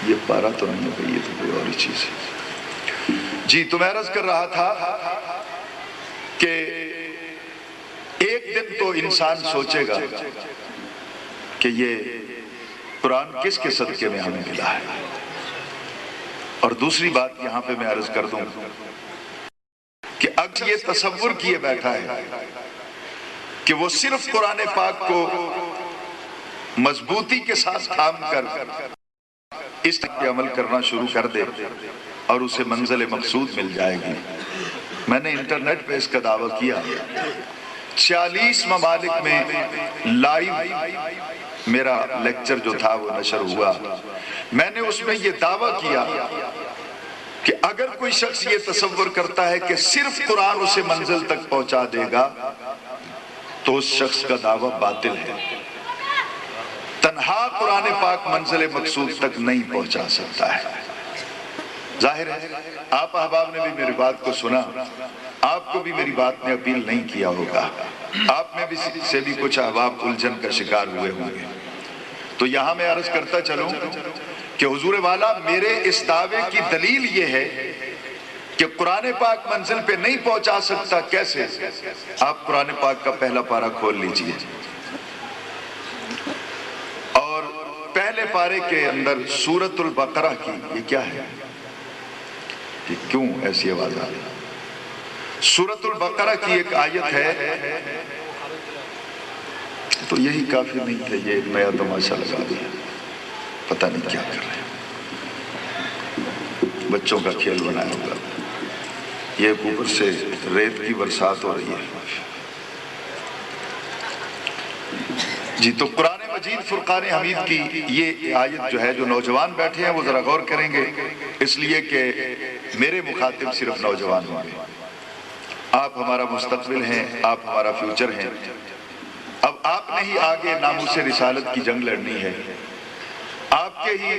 یہ پارا تو نہیں ہے، یہ تو کوئی اور ہی چیز ہے۔ جی تو میں عرض کر رہا تھا کہ ایک دن تو انسان سوچے گا کہ یہ قرآن کس کے صدقے میں ہمیں ملا ہے۔ اور دوسری بات یہاں پہ میں عرض کر دوں کہ اگر یہ تصور کیے بیٹھا ہے کہ وہ صرف قرآن پاک کو مضبوطی کے ساتھ تھام کر اس پہ عمل کرنا شروع کر دے اور اسے منزل مقصود مل جائے گی۔ میں نے انٹرنیٹ پہ اس کا دعویٰ کیا، 40 ممالک میں لائیو میرا لیکچر جو تھا وہ نشر ہوا۔ میں نے اس میں یہ دعویٰ کیا کہ اگر کوئی شخص یہ تصور کرتا ہے کہ صرف قرآن اسے منزل تک پہنچا دے گا تو اس شخص کا دعویٰ باطل ہے۔ تنہا قرآن پاک منزل مقصود تک نہیں پہنچا سکتا ہے۔ ظاہر ہے آپ احباب نے بھی میری بات کو سنا، آپ کو بھی میری بات نے اپیل نہیں کیا ہوگا، آپ میں سے بھی کچھ احباب الجھن کا شکار ہوئے ہوں گے۔ تو یہاں میں عرض کرتا چلوں کہ حضور والا میرے اس دعوے کی دلیل یہ ہے کہ قرآن پاک منزل پہ نہیں پہنچا سکتا۔ کیسے؟ آپ قرآن پاک کا پہلا پارہ کھول لیجئے اور پہلے پارے کے اندر سورۃ البقرہ کی، یہ کیا ہے؟ کہ کیوں ایسی آواز آ رہی؟ سورۃ البقرہ کی ایک آیت ہے، تو یہی کافی نہیں کہ یہ ایک نیا تماشا لگا دیا، پتہ نہیں کیا کر رہے ہیں، بچوں کا کھیل بنایا ہوگا۔ یہ اوپر سے ریت کی برسات ہو رہی ہے۔ جی تو قرآن مجید فرقان حمید کی یہ آیت جو ہے، جو نوجوان بیٹھے ہیں وہ ذرا غور کریں گے، اس لیے کہ میرے مخاطب صرف نوجوان ہوں گے۔ آپ ہمارا مستقبل ہیں، آپ ہمارا فیوچر ہیں۔ اب آپ نے ہی آگے ناموس رسالت کی جنگ لڑنی ہے۔ آپ کے ہی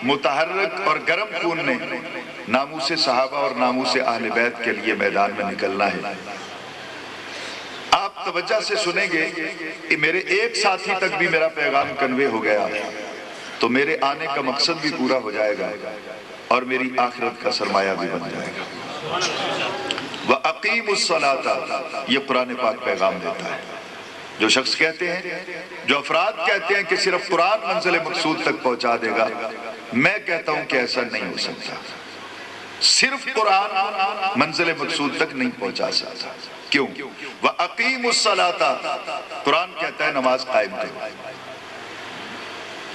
متحرک اور گرم خون نے ناموس صحابہ اور ناموس اہل بیت کے لیے میدان میں نکلنا ہے۔ آپ توجہ سے سنیں گے کہ میرے ایک ساتھی تک بھی میرا پیغام کنوے ہو گیا تو میرے آنے کا مقصد بھی پورا ہو جائے گا اور میری آخرت کا سرمایہ بھی بن جائے گا۔ وَأَقِيمُوا الصَّلَاةَ، یہ قرآن پاک پیغام دیتا ہے۔ جو شخص کہتے ہیں، جو افراد کہتے ہیں کہ صرف قرآن منزل مقصود تک پہنچا دے گا، میں کہتا ہوں کہ ایسا نہیں ہو سکتا۔ صرف قرآن منزل مقصود تک نہیں پہنچا سکتا۔ کیوں؟ وَأَقِيمُوا الصَّلَاةَ، قرآن کہتا ہے نماز قائم کرو۔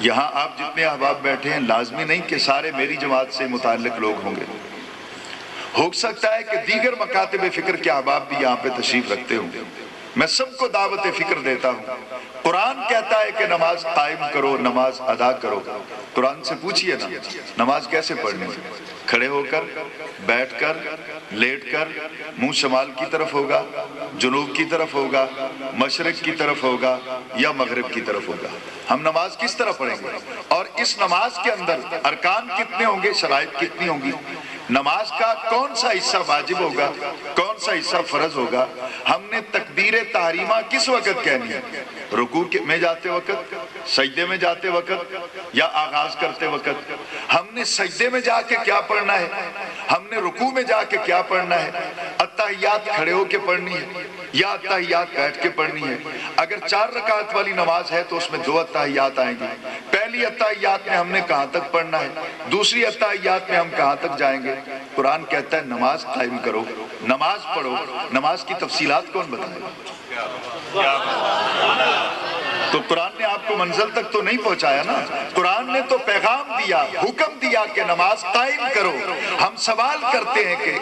یہاں آپ جتنے احباب بیٹھے ہیں لازمی نہیں کہ سارے میری جماعت سے متعلق لوگ ہوں گے، ہو سکتا ہے کہ دیگر مکاتب فکر کے احباب بھی یہاں پہ تشریف رکھتے ہوں گے۔ میں سب کو دعوت فکر دیتا ہوں، قرآن کہتا ہے کہ نماز قائم کرو، نماز ادا کرو۔ قرآن سے پوچھئے نا نماز کیسے پڑھنی ہے؟ کھڑے ہو کر، بیٹھ کر، لیٹ کر، منہ شمال کی طرف ہوگا، جنوب کی طرف ہوگا، مشرق کی طرف ہوگا یا مغرب کی طرف ہوگا؟ ہم نماز کس طرح پڑھیں گے؟ اور اس نماز کے اندر ارکان کتنے ہوں گے، شرائط کتنی ہوں گی؟ نماز کا کون سا حصہ واجب ہوگا، کون سا حصہ فرض ہوگا؟ ہم نے تکبیر تحریمہ کس وقت کہنی ہے؟ رکوع میں جاتے وقت، سجدے میں جاتے وقت یا آغاز کرتے وقت؟ ہم نے سجدے میں جا کے کیا پڑھنا ہے، ہم نے رکوع میں جا کے کیا پڑھنا ہے؟ اتحیات کھڑے ہو کے پڑھنی ہے یا اتحیات بیٹھ کے پڑھنی ہے؟ اگر 4 رکعت والی نماز ہے تو اس میں 2 اتحیات آئیں گی۔ پہلی اتحیات میں ہم نے کہاں تک پڑھنا ہے، دوسری اتحیات میں ہم کہاں تک جائیں گے؟ قرآن کہتا ہے نماز قائم کرو، نماز پڑھو۔ نماز کی تفصیلات کون بتائے گا؟ تو قرآن نے آپ کو منزل تک تو نہیں پہنچایا نا، قرآن نے تو پیغام دیا، حکم دیا کہ نماز قائم کرو۔ ہم سوال کرتے ہیں کہ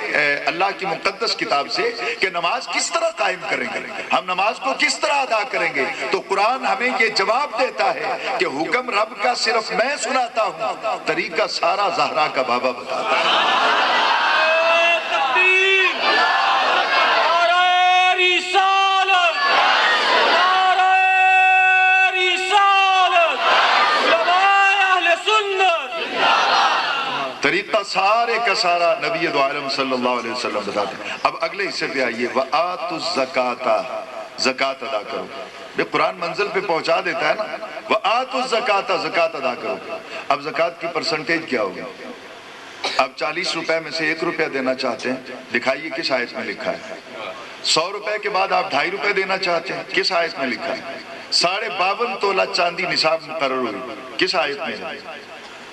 اللہ کی مقدس کتاب سے کہ نماز کس طرح قائم کریں گے، ہم نماز کو کس طرح ادا کریں گے؟ تو قرآن ہمیں یہ جواب دیتا ہے کہ حکم رب کا صرف میں سناتا ہوں، طریقہ سارا زہرا کا بابا بتاتا ہے۔ طریقہ سارے کا سارا نبی دو عالم صلی اللہ علیہ وسلم بتاتے ہیں۔ اب اگلے حصے پہ آئیے، وَآتُوا الزَّكَاةَ، زکوٰۃ ادا کرو۔ یہ قرآن منزل پہ پہنچا دیتا ہے نا، وآتوا الزکات، زکات ادا کرو۔ اب زکات کی پرسنٹیج کیا ہوگی؟ اب 40 روپے میں سے 1 روپیہ دینا چاہتے ہیں، دکھائیے کس آیت میں لکھا ہے؟ 100 روپے کے بعد آپ 2.5 روپے دینا چاہتے ہیں، کس آیت میں لکھا ہے؟ 52.5 تولہ چاندی نصاب مقرر ہوئی، کس آیت میں ہے؟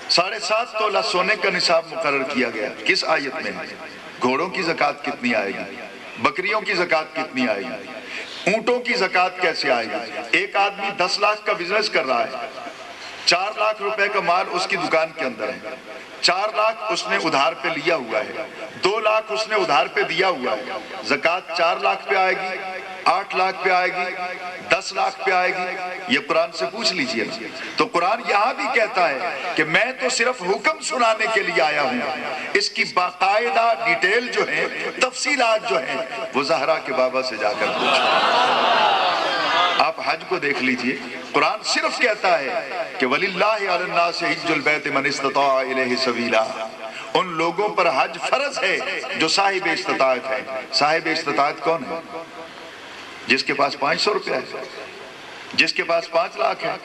7.5 تولہ سونے کا نصاب مقرر کیا گیا، کس آیت میں ہے؟ گھوڑوں کی زکات کتنی آئے گی؟ بکریوں کی زکات کتنی آئے گی؟ اونٹوں کی زکات کیسے آئے گی؟ ایک آدمی 10 لاکھ کا بزنس کر رہا ہے، 4 لاکھ روپے کا مال اس کی دکان کے اندر ہے، 4 لاکھ اس نے ادھار پہ لیا ہوا ہے، 2 لاکھ اس نے ادھار پہ دیا ہوا ہے، زکات 4 لاکھ پہ آئے گی، 8 لاکھ پہ آئے گی، 10 لاکھ پہ آئے گی؟ یہ قرآن سے پوچھ لیجئے نا۔ تو قرآن یہاں بھی کہتا ہے کہ میں تو صرف حکم سنانے کے لیے آیا ہوں، اس کی باقاعدہ ڈیٹیل جو ہے، تفصیلات جو ہیں، وہ زہرا کے بابا سے جا کر پوچھو۔ آپ حج کو دیکھ لیجئے، قرآن صرف کہتا ہے کہ وَلِلَّهِ عَلَى النَّاسِ حِجُّ الْبَيْتِ مَنِ اسْتَطَاعَ إِلَيْهِ سَبِيلًا، ان لوگوں پر حج فرض ہے جو صاحب استطاعت ہے۔ صاحب استطاعت کون ہے؟ جس کے پاس 500 روپے ہے، جس کے پاس 5 لاکھ ہے،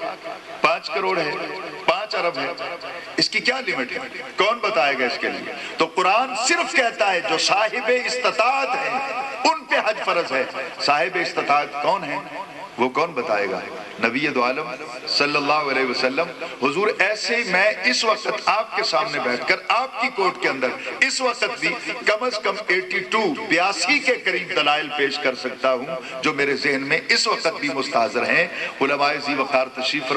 5 کروڑ ہے، 5 ارب ہے، اس کی کیا لیمٹ ہے؟ کون بتائے گا اس کے لیے؟ تو قرآن صرف کہتا ہے جو صاحب استطاعت ہے ان پہ حج فرض ہے۔ صاحب استطاعت کون ہے وہ کون بتائے گا؟ نبی دو عالم صلی اللہ علیہ وسلم۔ حضور ایسے میں اس وقت آپ کے سامنے بیٹھ کر آپ کی کوٹ کے اندر اس وقت بھی کم از کم 82 کے قریب دلائل پیش کر سکتا ہوں جو میرے ذہن میں اس وقت بھی مستحضر ہیں۔ علماء ذی وقار تشریف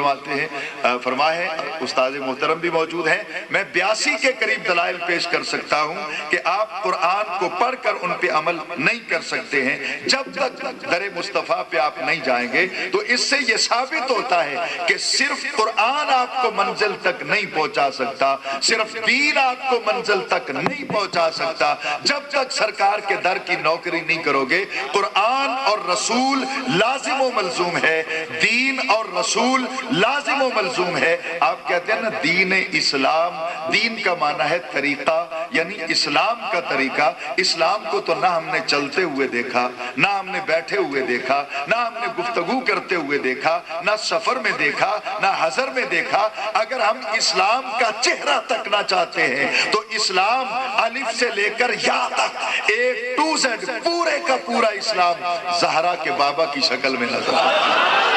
فرمائے ہیں، استاد محترم بھی موجود ہیں، میں 82 کے قریب دلائل پیش کر سکتا ہوں کہ آپ قرآن کو پڑھ کر ان پہ عمل نہیں کر سکتے ہیں جب تک در مصطفیٰ پہ آپ نہیں جائیں گے۔ تو اس سے یہ ثابت ہوتا ہے کہ صرف قرآن آپ کو منزل تک نہیں پہنچا سکتا، صرف دین آپ کو منزل تک نہیں پہنچا سکتا جب تک سرکار کے در کی نوکری نہیں کرو گے۔ قرآن اور رسول لازم و ملزوم ہے، دین اور رسول لازم و ملزوم ہے۔ آپ کہتے ہیں نا دین اسلام، دین کا معنی ہے طریقہ، یعنی اسلام کا طریقہ۔ اسلام کو تو نہ ہم نے چلتے ہوئے دیکھا، نہ ہم نے بیٹھے ہوئے دیکھا، نہ ہم نے گفتگو کرتے ہوئے دیکھا، نہ سفر میں دیکھا، نہ حضر میں دیکھا۔ اگر ہم اسلام کا چہرہ تکنا چاہتے ہیں تو اسلام الف سے لے کر یا تک A to Z پورے کا پورا اسلام زہرا کے بابا کی شکل میں نظر آتا ہے۔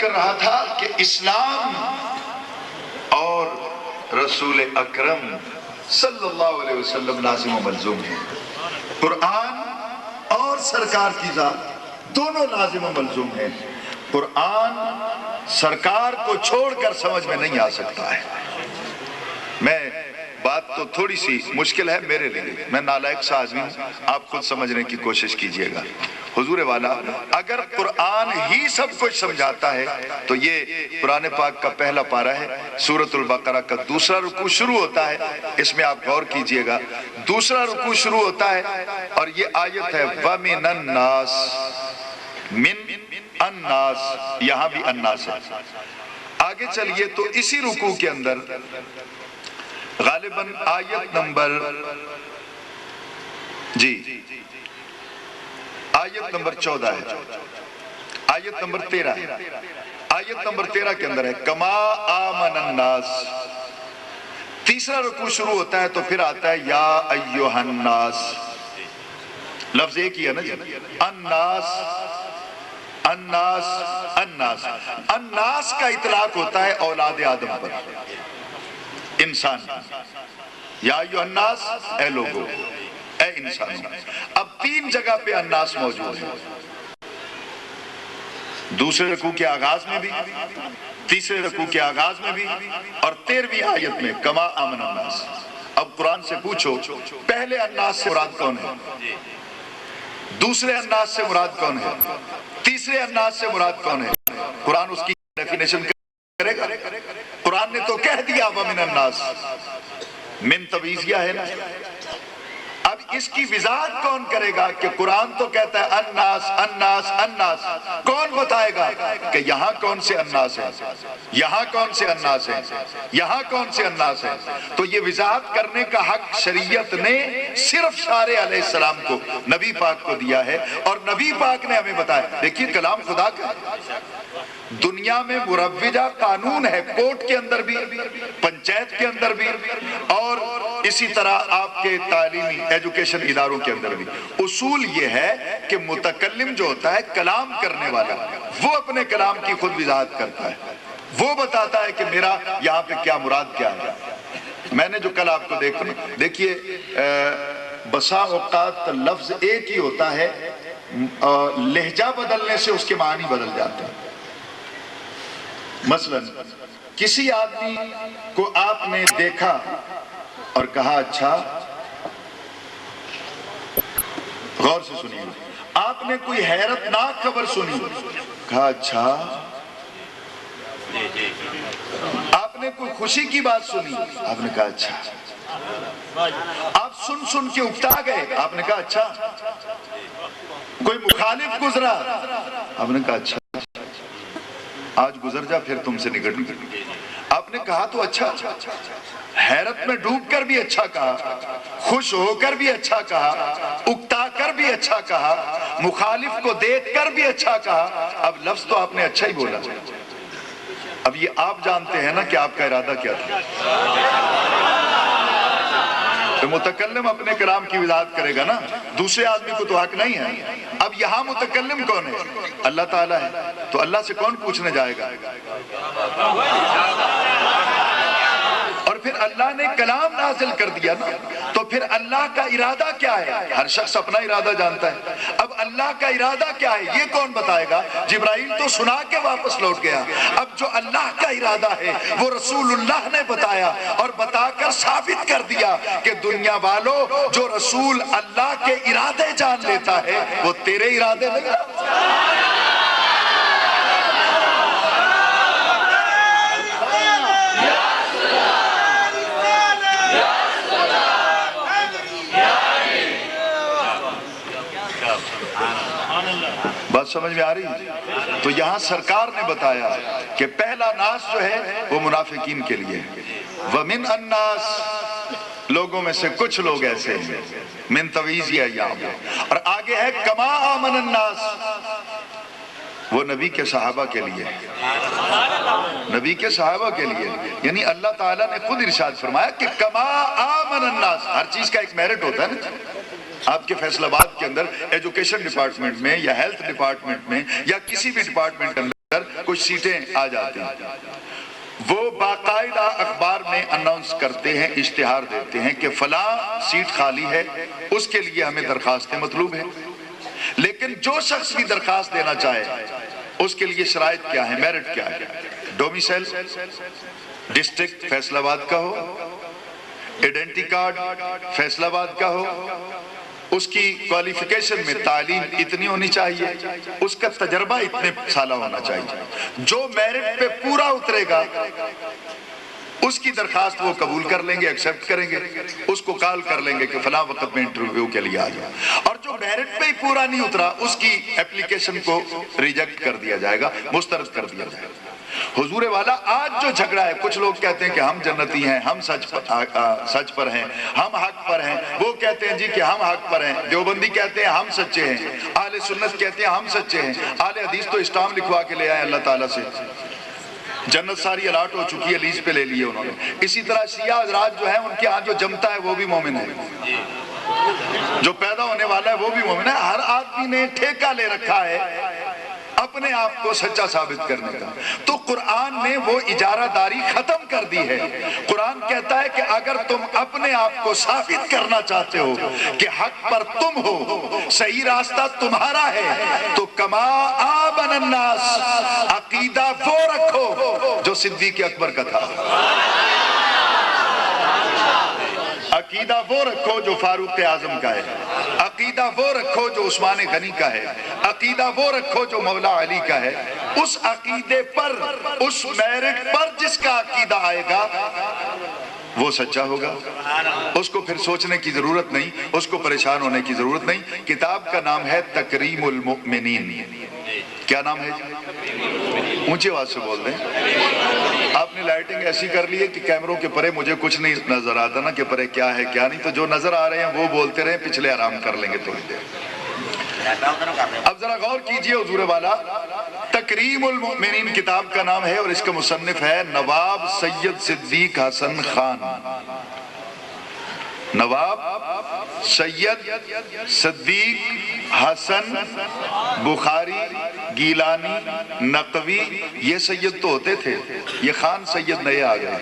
کر رہا تھا کہ اسلام اور رسول اکرم صلی اللہ علیہ وسلم لازم و ملزوم ہے۔ قرآن اور سرکار کی ذات دونوں لازم و ملزوم ہیں۔ قرآن سرکار کو چھوڑ کر سمجھ میں نہیں آ سکتا ہے۔ میں بات تو تھوڑی سی مشکل ہے میرے لیے، میں نالائق سا آدمی ہوں، آپ خود سمجھنے کی کوشش کیجئے گا۔ حضور والا اگر قرآن ہی سب کچھ سمجھاتا ہے تو یہ قرآن پاک کا پہلا پارہ ہے، سورۃ البقرہ کا دوسرا رکوع شروع ہوتا ہے، اس میں آپ غور کیجئے گا، دوسرا رکوع شروع ہوتا ہے اور یہ آیت ہے وَمِنَ النَّاسِ، من الناس، یہاں بھی الناس ہے۔ آگے چلیے تو اسی رکوع کے اندر غالباً آیت نمبر آیت نمبر 14 ہے، آیت نمبر 13 ہے۔ آیت نمبر 13 کے اندر ہے کما آمن الناس۔ تیسرا رکوع شروع ہوتا ہے تو پھر آتا ہے یا ایھا الناس، لفظ ایک ہی ہے نا جی، الناس الناس الناس۔ الناس کا اطلاق ہوتا ہے اولاد آدم پر، انسان۔ یا ایھا الناس، اے لوگو، اے انسانوں۔ اب 3 جگہ پہ الناس موجود ہے، دوسرے رکوع کے آغاز میں بھی، تیسرے رکوع کے آغاز میں بھی، اور 13ویں آیت میں کما آمن الناس۔ اب قرآن سے پوچھو پہلے الناس سے مراد کون ہے، دوسرے الناس سے مراد کون ہے، تیسرے الناس سے مراد کون ہے؟ قرآن اس کی ڈیفینیشن کرے گا؟ قرآن نے تو کہہ دیا وَمِنَ النَّاسِ، من تویزیہ ہے نا۔ اب اس کی وضاحت کون کرے گا کہ قرآن تو کہتا ہے الناس الناس الناس، کون بتائے گا کہ یہاں کون سے الناس ہیں، یہاں کون سے الناس ہیں، یہاں کون سے الناس ہیں؟ تو یہ وضاحت کرنے کا حق شریعت نے صرف شارع علیہ السلام کو، نبی پاک کو دیا ہے، اور نبی پاک نے ہمیں بتایا۔ دیکھیے کلام خدا کا دنیا میں مروجہ قانون ہے، کورٹ کے اندر بھی، پنچایت کے اندر بھی، اور اسی طرح آپ کے تعلیمی ایجوکیشن اداروں کے اندر بھی۔ اصول یہ ہے کہ متکلم جو ہوتا ہے، کلام کرنے والا، وہ اپنے کلام کی خود وضاحت کرتا ہے، وہ بتاتا ہے کہ میرا یہاں پہ کیا مراد کیا ہے۔ میں نے جو کل آپ کو دیکھیے بسا اوقات لفظ ایک ہی ہوتا ہے، لہجہ بدلنے سے اس کے معنی بدل جاتے ہیں۔ مثلا کسی آدمی کو آپ نے دیکھا اور کہا اچھا، غور سے سنیے، آپ نے کوئی حیرت ناک خبر سنی، کہا اچھا، آپ نے کوئی خوشی کی بات سنی، آپ نے کہا اچھا، آپ سن سن کے اکتا گئے، آپ نے کہا اچھا، کوئی مخالف گزرا، آپ نے کہا اچھا، آج گزر جا پھر تم سے نکٹ نہیں۔ آپ نے کہا تو اچھا، حیرت میں ڈوب کر بھی اچھا کہا، خوش ہو کر بھی اچھا کہا، اکتا کر بھی اچھا کہا، مخالف کو دیکھ کر بھی اچھا کہا، اب لفظ تو آپ نے اچھا ہی بولا۔ اب یہ آپ جانتے ہیں نا کہ آپ کا ارادہ کیا تھا۔ تو متکلم اپنے کلام کی وضاحت کرے گا نا، دوسرے آدمی کو تو حق نہیں ہے۔ اب یہاں متکلم کون ہے؟ اللہ تعالیٰ ہے، تو اللہ سے کون پوچھنے جائے گا؟ اور پھر اللہ نے کلام نازل کر دیا نا، تو پھر اللہ کا ارادہ کیا ہے؟ ہر شخص اپنا ارادہ جانتا ہے۔ اب اللہ کا ارادہ کیا ہے یہ کون بتائے گا؟ جبرائیل تو سنا کے واپس لوٹ گیا، اب جو اللہ کا ارادہ ہے وہ رسول اللہ نے بتایا، اور بتا کر ثابت کر دیا کہ دنیا والوں، جو رسول اللہ کے ارادے جان لیتا ہے وہ تیرے ارادے نہیں۔ بات سمجھ میں آ رہی ہے؟ تو یہاں سرکار نے بتایا کہ پہلا ناس جو ہے وہ منافقین کے لیے ہے۔ وَمِنْ النَّاسِ، لوگوں میں سے کچھ لوگ ایسے ہیں، من تویزی ایام، اور آگے ہے کما آمن الناس، وہ نبی کے صحابہ کے لیے، نبی کے صحابہ کے لیے، یعنی اللہ تعالیٰ نے خود ارشاد فرمایا کہ کما آمن الناس۔ ہر چیز کا ایک میرٹ ہوتا ہے نا۔ آپ کے فیصل آباد کے اندر ایجوکیشن ڈپارٹمنٹ میں یا ہیلتھ ڈپارٹمنٹ میں یا کسی بھی ڈپارٹمنٹ کے اندر کچھ سیٹیں آ جاتی ہیں، وہ باقاعدہ اخبار میں اناؤنس کرتے ہیں، اشتہار دیتے ہیں کہ فلاں سیٹ خالی ہے، اس کے لیے ہمیں درخواستیں مطلوب ہیں۔ لیکن جو شخص بھی درخواست دینا چاہے اس کے لیے شرائط کیا ہے، میرٹ کیا ہے؟ ڈومیسائل ڈسٹرکٹ فیصل آباد کا ہو، ایڈنٹی کارڈ فیصل آباد کا ہو، اس کی کوالیفیکیشن میں تعلیم اتنی ہونی چاہیے، اس کا تجربہ اتنے سالہ ہونا چاہیے۔ جو میرٹ پہ پورا اترے گا اس کی درخواست وہ قبول کر لیں گے، ایکسیپٹ کریں گے، اس کو کال کر لیں گے کہ فلاں وقت میں انٹرویو کے لیے آ جائے، اور جو میرٹ پہ ہی پورا نہیں اترا اس کی اپلیکیشن کو ریجیکٹ کر دیا جائے گا، مسترد کر دیا جائے گا۔ حضور والا آج جو جھگڑا ہے، کچھ لوگ کہتے ہیں کہ ہم جنتی ہیں، ہم سچ پر ہیں، ہم حق پر ہیں، وہ کہتے ہیں جی کہ ہم حق پر ہیں، دیوبندی کہتے ہیں ہم سچے ہیں، اہل سنت کہتے ہیں ہم سچے ہیں، اہل حدیث تو اسٹامپ لکھوا کے لے آئے اللہ تعالیٰ سے، جنت ساری الاٹ ہو چکی ہے، لیز پہ لے لیے انہوں نے۔ اسی طرح شیعہ حضرات جو ہیں ان کے ہاں جو جمتا ہے وہ بھی مومن ہے، جو پیدا ہونے والا ہے وہ بھی مومن ہے۔ ہر آدمی نے ٹھیکہ لے رکھا ہے اپنے آپ کو سچا ثابت کرنے کا۔ تو قرآن نے وہ اجارہ داری ختم کر دی ہے۔ قرآن کہتا ہے کہ اگر تم اپنے آپ کو ثابت کرنا چاہتے ہو کہ حق پر تم ہو، صحیح راستہ تمہارا ہے، تو کما آمن الناس، عقیدہ وہ رکھو جو صدیق اکبر کا تھا۔ عقیدہ وہ رکھو جو فاروق اعظم کا ہے، عقیدہ وہ رکھو جو عثمان غنی کا ہے، عقیدہ وہ رکھو جو مولا علی کا ہے۔ اس عقیدے پر، اس میرٹ پر جس کا عقیدہ آئے گا وہ سچا ہوگا، اس کو پھر سوچنے کی ضرورت نہیں، اس کو پریشان ہونے کی ضرورت نہیں۔ کتاب کا نام ہے تکریم المؤمنین۔ کیا نام ہے؟ اونچی آواز سے بول دیں۔ آپ نے لائٹنگ ایسی کر لی ہے کہ کیمروں کے پرے مجھے کچھ نہیں نظر آتا نا کہ پرے کیا ہے کیا نہیں، تو جو نظر آ رہے ہیں وہ بولتے رہیں، پچھلے آرام کر لیں گے تھوڑی دیر۔ اب ذرا غور کیجئے حضور والا، تکریم المؤمنین کتاب کا نام ہے اور اس کا مصنف ہے نواب سید صدیق حسن خان۔ نواب سید صدیق حسن بخاری گیلانی نقوی، یہ سید تو ہوتے تھے، یہ خان سید نئے آ گئے۔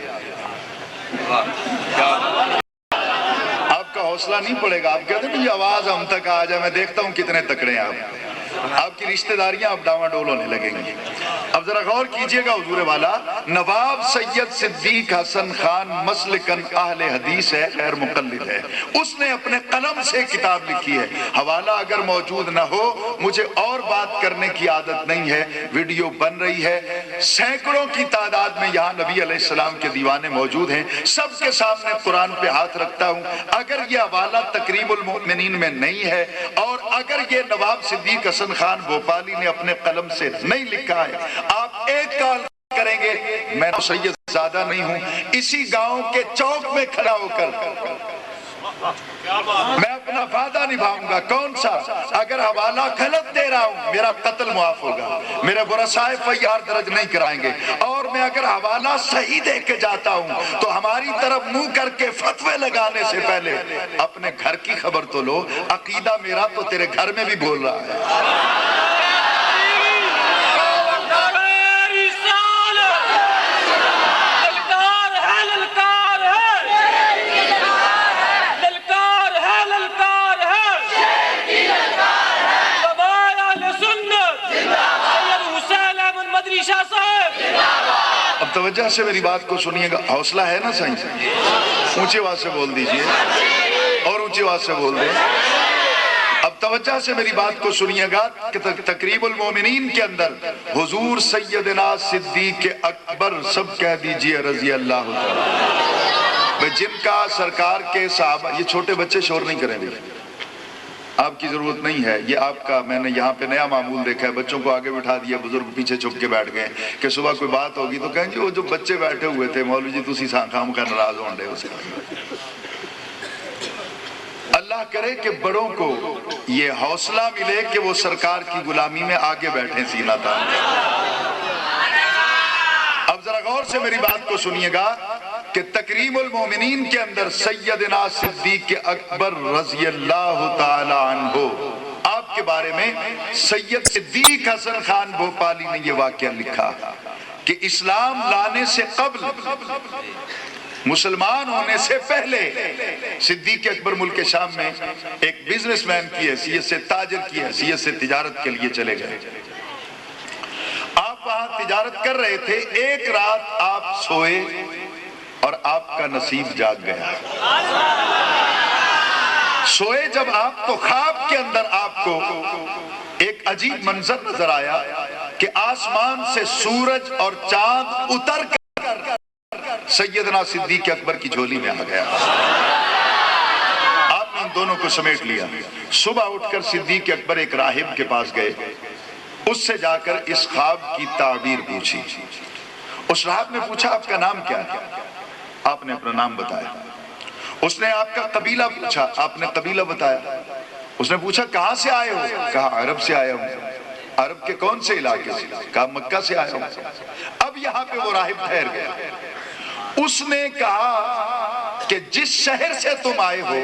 آپ کا حوصلہ نہیں پڑے گا، آپ کہتے ہیں کہ آواز ہم تک آ جائے، میں دیکھتا ہوں کتنے تکڑے ہیں آپ کی رشتہ داریاں اب ڈاواں ڈول ہونے لگیں گی۔ اب ذرا غور کیجئے گا حضور والا، نواب سید صدیق حسن خان مسلکن اہل حدیث ہے، غیر مقلد ہے، اس نے اپنے قلم سے کتاب لکھی ہے۔ حوالہ اگر موجود نہ ہو، مجھے اور بات کرنے کی عادت نہیں ہے، ویڈیو بن رہی ہے، سینکڑوں کی تعداد میں یہاں نبی علیہ السلام کے دیوانے موجود ہیں، سب کے سامنے قرآن پہ ہاتھ رکھتا ہوں۔ اگر یہ حوالہ تکریم المؤمنین میں نہیں ہے اور اگر یہ نواب صدیق حسن خان بھوپالی نے اپنے قلم سے نہیں لکھا ہے، آپ ایک کال کریں گے میں سید زیادہ نہیں ہوں، اسی گاؤں کے چوک میں کھڑا ہو کر میں اپنا وعدہ نبھاؤں گا۔ کون سا؟ اگر حوالہ غلط دے رہا ہوں میرا قتل معاف ہوگا، میرے ورثائے فیار درج نہیں کرائیں گے، اور میں اگر حوالہ صحیح دے کے جاتا ہوں تو ہماری طرف منہ کر کے فتوے لگانے سے پہلے اپنے گھر کی خبر تو لو، عقیدہ میرا تو تیرے گھر میں بھی بول رہا ہے۔ اب توجہ سے میری بات کو سنیے گا، حوصلہ ہے نا صحیح سے؟ اونچی آواز سے بول دیجئے اور اونچی آواز سے بول دیں۔ اب توجہ سے میری بات کو سنیے گا کہ تقریب المومنین کے اندر حضور سیدنا صدیق اکبر، سب کہہ دیجئے رضی اللہ تعالی، جن کا سرکار کے صحابہ، یہ چھوٹے بچے شور نہیں کریں گے، آپ کی ضرورت نہیں ہے، یہ آپ کا، میں نے یہاں پہ نیا معمول دیکھا ہے، بچوں کو آگے بٹھا دیا، بزرگ پیچھے چھپ کے بیٹھ گئے کہ صبح کوئی بات ہوگی تو کہیں گے وہ جو بچے بیٹھے ہوئے تھے مولوی جی تسی خام کا ناراض ہونڈے اسے۔ اللہ کرے کہ بڑوں کو یہ حوصلہ ملے کہ وہ سرکار کی غلامی میں آگے بیٹھیں سینہ تان۔ اب ذرا غور سے میری بات کو سنیے گا کہ تکریم المومنین کے اندر سیدنا صدیق اکبر رضی اللہ تعالی عنہ، آپ کے بارے میں سید صدیق حسن خان بھوپالی نے یہ واقعہ لکھا کہ اسلام لانے سے قبل، مسلمان ہونے سے پہلے صدیق اکبر ملک شام میں ایک بزنس مین کی حیثیت سے، تاجر کی حیثیت سے تجارت کے لیے چلے گئے۔ آپ وہاں تجارت کر رہے تھے، ایک رات آپ سوئے اور آپ کا نصیب جاگ گیا۔ سوئے جب آپ تو خواب کے اندر آپ کو ایک عجیب منظر نظر آیا کہ آسمان سے سورج اور چاند اتر کر سیدنا صدیق اکبر کی جھولی میں آ گیا۔ آپ نے ان دونوں کو سمیٹ لیا۔ صبح اٹھ کر صدیق اکبر ایک راہب کے پاس گئے، اس سے جا کر اس خواب کی تعبیر پوچھی۔ اس راہب نے پوچھا آپ کا نام کیا ہے؟ آپ نے اپنا نام بتایا۔ اس نے آپ کا قبیلہ پوچھا، آپ نے قبیلہ بتایا۔ اس نے پوچھا کہاں سے آئے ہو؟ کہا عرب سے آیا ہوں۔ عرب کے کون سے علاقے سے؟ کہا مکہ سے آیا ہوں۔ اب یہاں پہ وہ راہب ٹھہر گیا۔ اس نے کہا کہ جس شہر سے تم آئے ہو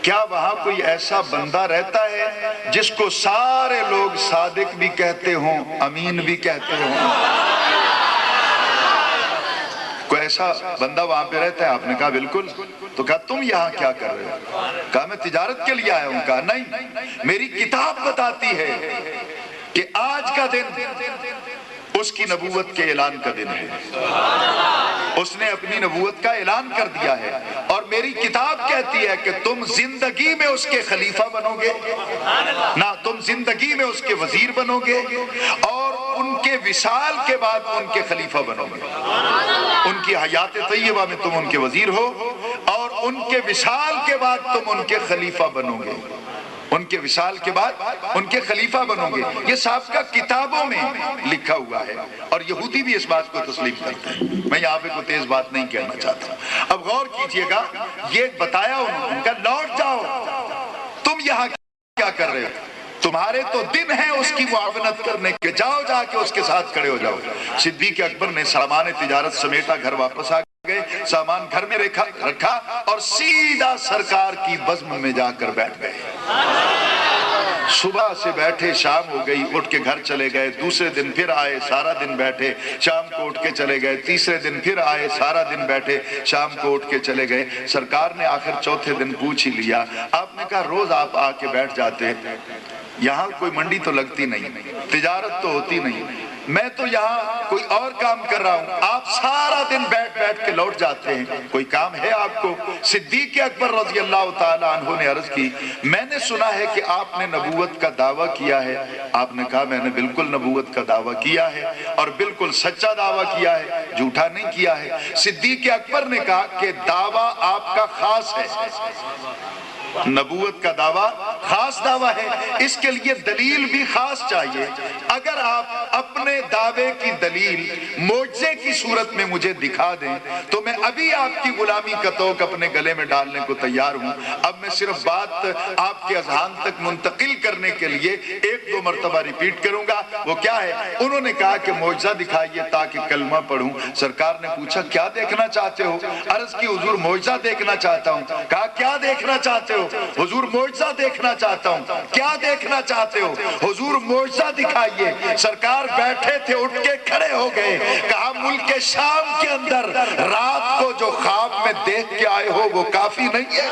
کیا وہاں کوئی ایسا بندہ رہتا ہے جس کو سارے لوگ صادق بھی کہتے ہوں، امین بھی کہتے ہوں؟ کوئی ایسا بندہ وہاں پہ رہتا ہے؟ آپ نے کہا بالکل۔ تو کہا تم یہاں کیا کر رہے ہو؟ کہا میں تجارت کے لیے آیا ہوں۔ کہا نہیں، میری کتاب بتاتی ہے کہ آج کا دن اس کی نبوت کے اعلان کا دن ہے۔ اس نے اپنی نبوت کا اعلان کر دیا ہے، اور میری کتاب کہتی ہے کہ تم زندگی میں اس کے خلیفہ بنو گے نہ، تم زندگی میں اس کے وزیر بنو گے، اور ان کے وصال کے بعد ان کے خلیفہ بنو گے۔ ان کی حیات طیبہ میں تم ان کے وزیر ہو، اور ان کے وصال کے بعد تم ان کے خلیفہ بنو گے، ان کے وصال کے بعد ان کے خلیفہ بنو گے۔ یہ سابقہ کتابوں میں لکھا ہوا ہے، اور یہودی بھی اس بات کو تسلیم کرتے ہیں۔ میں یہاں پہ کوئی تیز بات نہیں کہنا چاہتا۔ اب غور کیجئے گا، یہ بتایا انہوں نے، کہا لوٹ جاؤ، تم یہاں کیا کر رہے ہو؟ تمہارے تو دن ہیں اس کی معاونت کرنے کے، جاؤ جا کے اس کے ساتھ کھڑے ہو جاؤ۔ صدیق اکبر نے سامان تجارت سمیٹا، گھر واپس آ گئے، سامان گھر میں رکھا اور سیدھا سرکار کی بزم میں جا کر بیٹھ گئے۔ صبح سے بیٹھے، شام ہو گئی، اٹھ کے گھر چلے گئے، دوسرے دن پھر آئے، سارا دن بیٹھے، شام کو اٹھ کے چلے گئے، تیسرے دن پھر آئے، سارا دن بیٹھے، شام کو اٹھ کے چلے گئے۔ سرکار نے آخر چوتھے دن پوچھ ہی لیا، آپ نے کہا روز آپ آ کے بیٹھ جاتے، یہاں کوئی منڈی تو لگتی نہیں، تجارت تو ہوتی نہیں، میں تو یہاں کوئی اور کام کر رہا ہوں، آپ سارا دن بیٹھ بیٹھ کے لوٹ جاتے ہیں، کوئی کام ہے آپ کو؟ صدیق اکبر رضی اللہ تعالی عنہ نے عرض کی، میں نے سنا ہے کہ آپ نے نبوت کا دعویٰ کیا ہے۔ آپ نے کہا میں نے بالکل نبوت کا دعویٰ کیا ہے، اور بالکل سچا دعویٰ کیا ہے، جھوٹا نہیں کیا ہے۔ صدیق اکبر نے کہا کہ دعویٰ آپ کا خاص ہے، نبوت کا دعویٰ خاص دعویٰ ہے، اس کے لیے دلیل بھی خاص چاہیے۔ اگر آپ اپنے دعوے کی دلیل معجزے کی صورت میں مجھے دکھا دیں تو میں ابھی آپ کی غلامی کا طوق اپنے گلے میں ڈالنے کو تیار ہوں۔ اب میں صرف بات آپ کے اذہان تک منتقل کرنے کے لیے ایک دو مرتبہ ریپیٹ کروں گا۔ وہ کیا ہے؟ انہوں نے کہا کہ معجزہ دکھائیے تاکہ کلمہ پڑھوں۔ سرکار نے پوچھا کیا دیکھنا چاہتے ہو؟ عرض کی حضور معجزہ دیکھنا چاہتا ہوں۔ کہا کیا دیکھنا چاہتے ہو؟ حضور معجزہ دیکھنا چاہتا ہوں۔ کیا دیکھنا چاہتے ہو؟ حضور معجزہ دکھائیے۔ سرکار بیٹھے تھے، اٹھ کے کھڑے ہو گئے، کہا ملک شام کے اندر رات کو جو خواب میں دیکھ کے آئے ہو وہ کافی نہیں ہے؟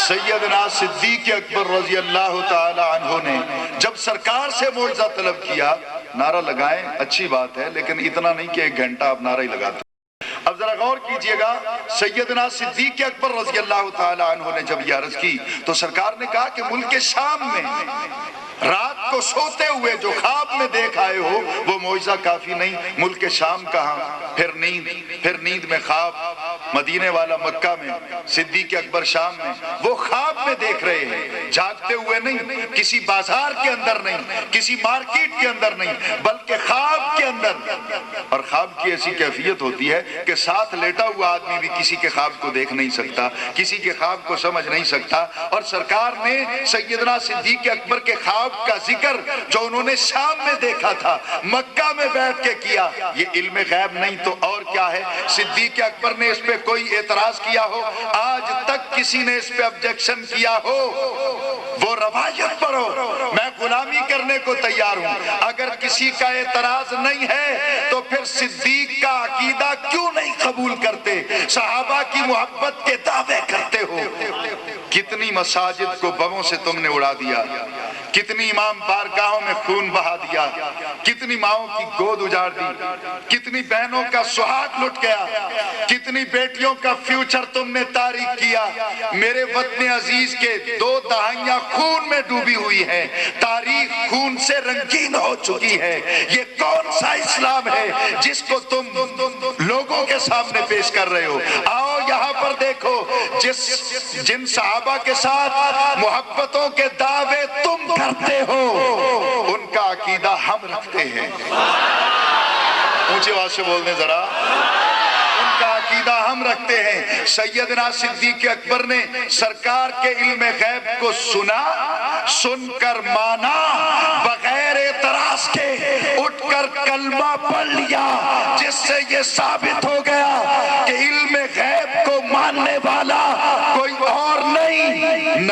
سیدنا صدیق اکبر رضی اللہ تعالی عنہ نے جب سرکار سے معجزہ طلب کیا، نعرہ لگائیں اچھی بات ہے لیکن اتنا نہیں کہ ایک گھنٹہ آپ نعرہ ہی لگاتے۔ اب ذرا غور کیجئے گا، سیدنا صدیق اکبر رضی اللہ تعالی عنہ نے جب یہ عرض کی تو سرکار نے کہا کہ ملک شام میں رات کو سوتے ہوئے جو خواب میں دیکھ آئے ہو وہ معجزہ کافی نہیں۔ ملک شام کہاں، پھر نیند میں خواب، مدینے والا مکہ میں، صدیق اکبر شام میں، وہ خواب میں دیکھ رہے ہیں، جاگتے ہوئے نہیں، کسی بازار کے اندر نہیں، کسی مارکیٹ کے اندر نہیں، بلکہ خواب کے اندر۔ اور خواب کی ایسی کیفیت ہوتی ہے کہ ساتھ لیٹا ہوا آدمی بھی کسی کے خواب کو دیکھ نہیں سکتا، کسی کے خواب کو سمجھ نہیں سکتا۔ اور سرکار نے سیدنا صدیق اکبر کے خواب کا ذکر جو انہوں نے شام میں دیکھا تھا مکہ میں بیٹھ کے کیا۔ یہ علم غیب نہیں تو اور کیا ہے؟ صدیق اکبر نے اس پہ کوئی اعتراض کیا ہو؟ آج تک کسی نے اس پہ آبجیکشن کیا ہو؟ وہ روایت پڑھو، میں غلامی کرنے کو تیار ہوں۔ اگر کسی کا اعتراض نہیں ہے تو پھر صدیق کا عقیدہ کیوں نہیں قبول کرتے؟ صحابہ کی محبت کے دعوے کرتے ہو۔ کتنی مساجد کو بموں سے تم نے اڑا دیا، کتنی امام بارگاہوں میں خون بہا دیا، کتنی ماؤں کی گود اجاڑ دی، کتنی بہنوں کا سہاگ لٹ گیا، کتنی بیٹیوں کا فیوچر تم نے تاریک کیا۔ میرے وطن عزیز کے 2 دہائیاں خون میں ڈوبی ہوئی ہیں، تاریخ خون سے رنگین ہو چکی ہے۔ یہ کون سا اسلام ہے جس کو تم لوگوں کے سامنے پیش کر رہے ہو؟ آؤ یہاں پر دیکھو، جن صحابہ کے ساتھ محبتوں کے دعوے تم کرتے ہو ان کا عقیدہ ہم رکھتے ہیں۔ اونچے آواز سے بولنے ذرا، ان کا عقیدہ ہم رکھتے ہیں۔ سیدنا صدیق اکبر نے سرکار کے علم غیب کو سنا، سن کر مانا، بغیر اعتراض کے اٹھ کر کلمہ پڑھ لیا، جس سے یہ ثابت ہو گیا کہ علم غیب کو ماننے والا کوئی اور نہیں،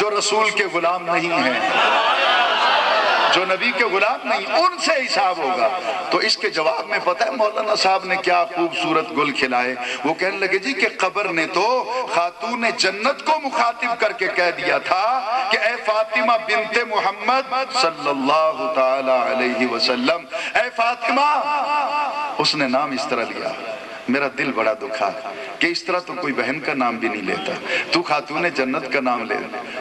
جو رسول کے غلام نہیں ہیں، جو نبی کے غلام نہیں، ان سے حساب ہوگا۔ تو اس کے جواب میں پتہ ہے مولانا صاحب نے کیا خوبصورت گل کھلائے؟ وہ کہنے لگے جی کہ قبر نے تو خاتون جنت کو مخاطب کر کے کہہ دیا تھا کہ اے فاطمہ بنت محمد صلی اللہ تعالی علیہ وسلم، اے فاطمہ، اس نے نام اس طرح لیا۔ میرا دل بڑا دکھا کہ اس طرح تو کوئی بہن کا نام بھی نہیں لیتا۔ تو خاتون جنت کا نام لے،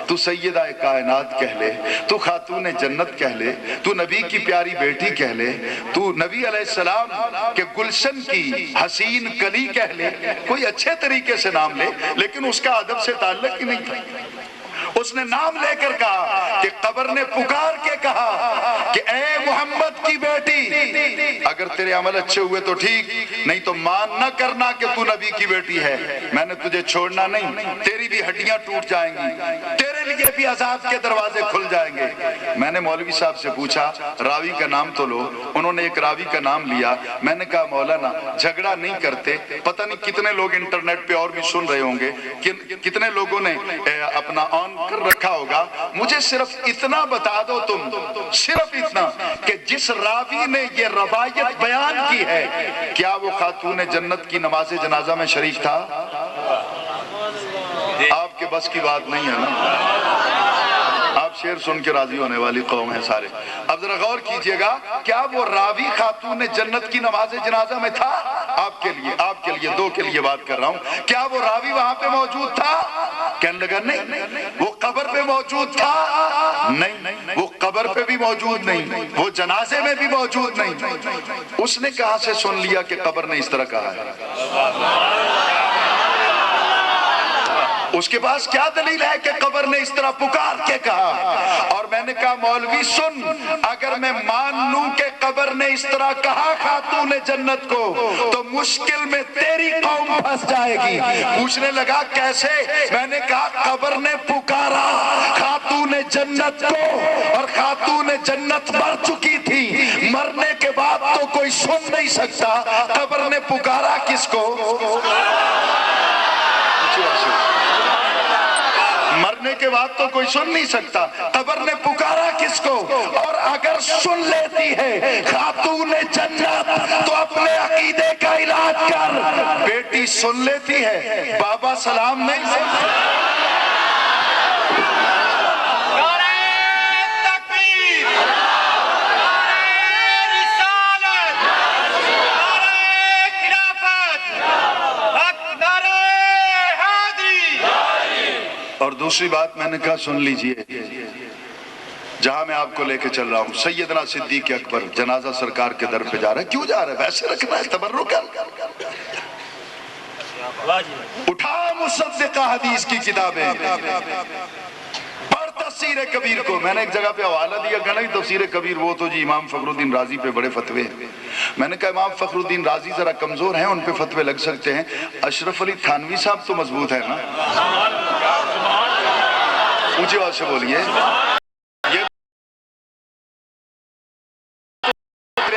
تو سیدہ کائنات کہہ لے، تو خاتون جنت کہہ لے، تو نبی کی پیاری بیٹی کہہ لے، تو نبی علیہ السلام کے گلشن کی حسین کلی کہہ لے، کوئی اچھے طریقے سے نام لے، لیکن اس کا ادب سے تعلق ہی نہیں تھا۔ اس نے نام لے کر کہا کہ قبر نے پکار کے کہا کہ اے محمد کی بیٹی، اگر تیرے عمل اچھے ہوئے تو ٹھیک، نہیں تو مان نہ کرنا کہ تو نبی کی بیٹی ہے، میں نے تجھے چھوڑنا نہیں، تیری بھی ہڈیاں ٹوٹ جائیں گی، تیرے لیے بھی عذاب کے دروازے کھل جائیں گے۔ میں نے مولوی صاحب سے پوچھا راوی کا نام تو لو، انہوں نے ایک راوی کا نام لیا۔ میں نے کہا مولانا جھگڑا نہیں کرتے، پتہ نہیں کتنے لوگ انٹرنیٹ پہ اور بھی سن رہے ہوں گے، کتنے لوگوں نے اپنا آن کر رکھا ہوگا، مجھے صرف اتنا بتا دو تم، صرف اتنا کہ جس راوی نے یہ روایت بیان کی ہے، کیا وہ خاتون جنت کی نماز جنازہ میں شریک تھا؟ آپ کے بس کی بات نہیں ہے نا، آپ شعر سن کے راضی ہونے والی قوم ہے سارے۔ اب ذرا غور کیجئے گا، کیا وہ راوی خاتون جنت کی نماز جنازہ میں تھا؟ آپ کے لیے دو کے لیے بات کر رہا ہوں، کیا وہ راوی وہاں پہ موجود تھا؟ کہنے لگا نہیں۔ وہ قبر پہ موجود تھا؟ نہیں۔ وہ قبر پہ بھی موجود نہیں، وہ جنازے میں بھی موجود نہیں۔ اس نے کہاں سے سن لیا کہ قبر نے اس طرح کہا ہے؟ اس کے پاس کیا دلیل ہے کہ قبر نے اس طرح پکار کے کہا؟ اور میں نے کہا مولوی سن، اگر میں مان لوں کہ قبر نے اس طرح کہا خاتون جنت کو، تو مشکل میں تیری قوم پھنس جائے گی۔ پوچھنے لگا کیسے؟ میں نے کہا قبر نے پکارا خاتون جنت کو، اور خاتون جنت مر چکی تھی، مرنے کے بعد تو کوئی سن نہیں سکتا، قبر نے پکارا کس کو؟ مرنے کے بعد تو کوئی سن نہیں سکتا، قبر نے پکارا کس کو؟ اور اگر سن لیتی ہے خاتون جنت تو اپنے عقیدے کا علاج کر۔ بیٹی سن لیتی ہے، بابا سلام نہیں سنتے۔ اور دوسری بات میں نے کہا سن لیجئے، جہاں میں آپ کو لے کے چل رہا ہوں، سیدنا صدیق اکبر جنازہ سرکار کے در پہ جا رہا ہے، کیوں جا رہا ہے؟ ویسے رکھنا ہے، تبرک ہے۔ اٹھا مصدقہ حدیث کی کتابیں، پڑھ تفسیر کبیر کو۔ میں نے ایک جگہ پہ حوالہ دیا کہ نہیں تفسیر کبیر وہ تو جی امام فخر الدین رازی پہ بڑے فتوے ہیں۔ میں نے کہا امام فخر الدین رازی ذرا کمزور ہیں، ان پہ فتوے لگ سکتے ہیں، اشرف علی تھانوی صاحب تو مضبوط ہے نا؟ اونچی آواز سے بولیے۔ یہ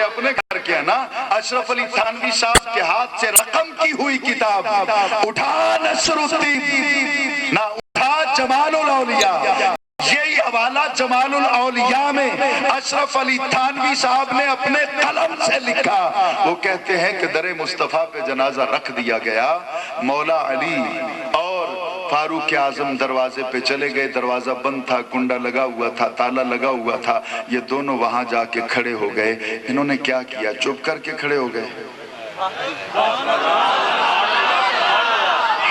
اپنے گھر کے ہیں نا، اشرف علی تھانوی صاحب کے ہاتھ سے رقم کی ہوئی کتاب اٹھا نصر الدین، نہ اٹھا جمال الاولیاء، یہی حوالہ جمال الاولیاء میں اشرف علی تھانوی صاحب نے اپنے قلم سے لکھا۔ وہ کہتے ہیں کہ در مصطفیٰ پہ جنازہ رکھ دیا گیا، مولا علی اور فاروق اعظم دروازے پہ چلے گئے، دروازہ بند تھا، کنڈا لگا ہوا تھا، تالا لگا ہوا تھا، یہ دونوں وہاں جا کے کھڑے ہو گئے۔ انہوں نے کیا کیا؟ چپ کر کے کھڑے ہو گئے،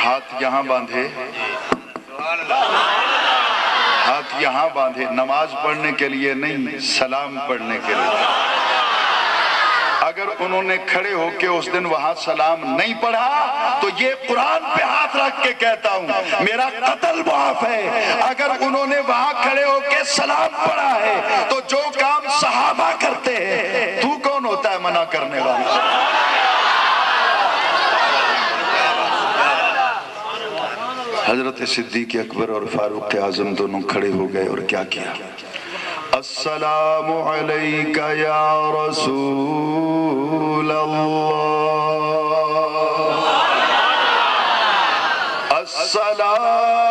ہاتھ یہاں باندھے، ہاتھ یہاں باندھے، نماز پڑھنے کے لیے نہیں، سلام پڑھنے کے لیے۔ اگر انہوں نے کھڑے ہو کے اس دن وہاں سلام نہیں پڑھا تو یہ قرآن پہ ہاتھ رکھ کے کہتا ہوں میرا قتل معاف ہے۔ اگر انہوں نے وہاں کھڑے ہو کے سلام پڑھا ہے تو جو کام صحابہ کرتے ہیں، تو کون ہوتا ہے منع کرنے والا؟ حضرت صدیق اکبر اور فاروق اعظم دونوں کھڑے ہو گئے اور کیا کیا؟ السلام علیک یا رسول اللہ، السلام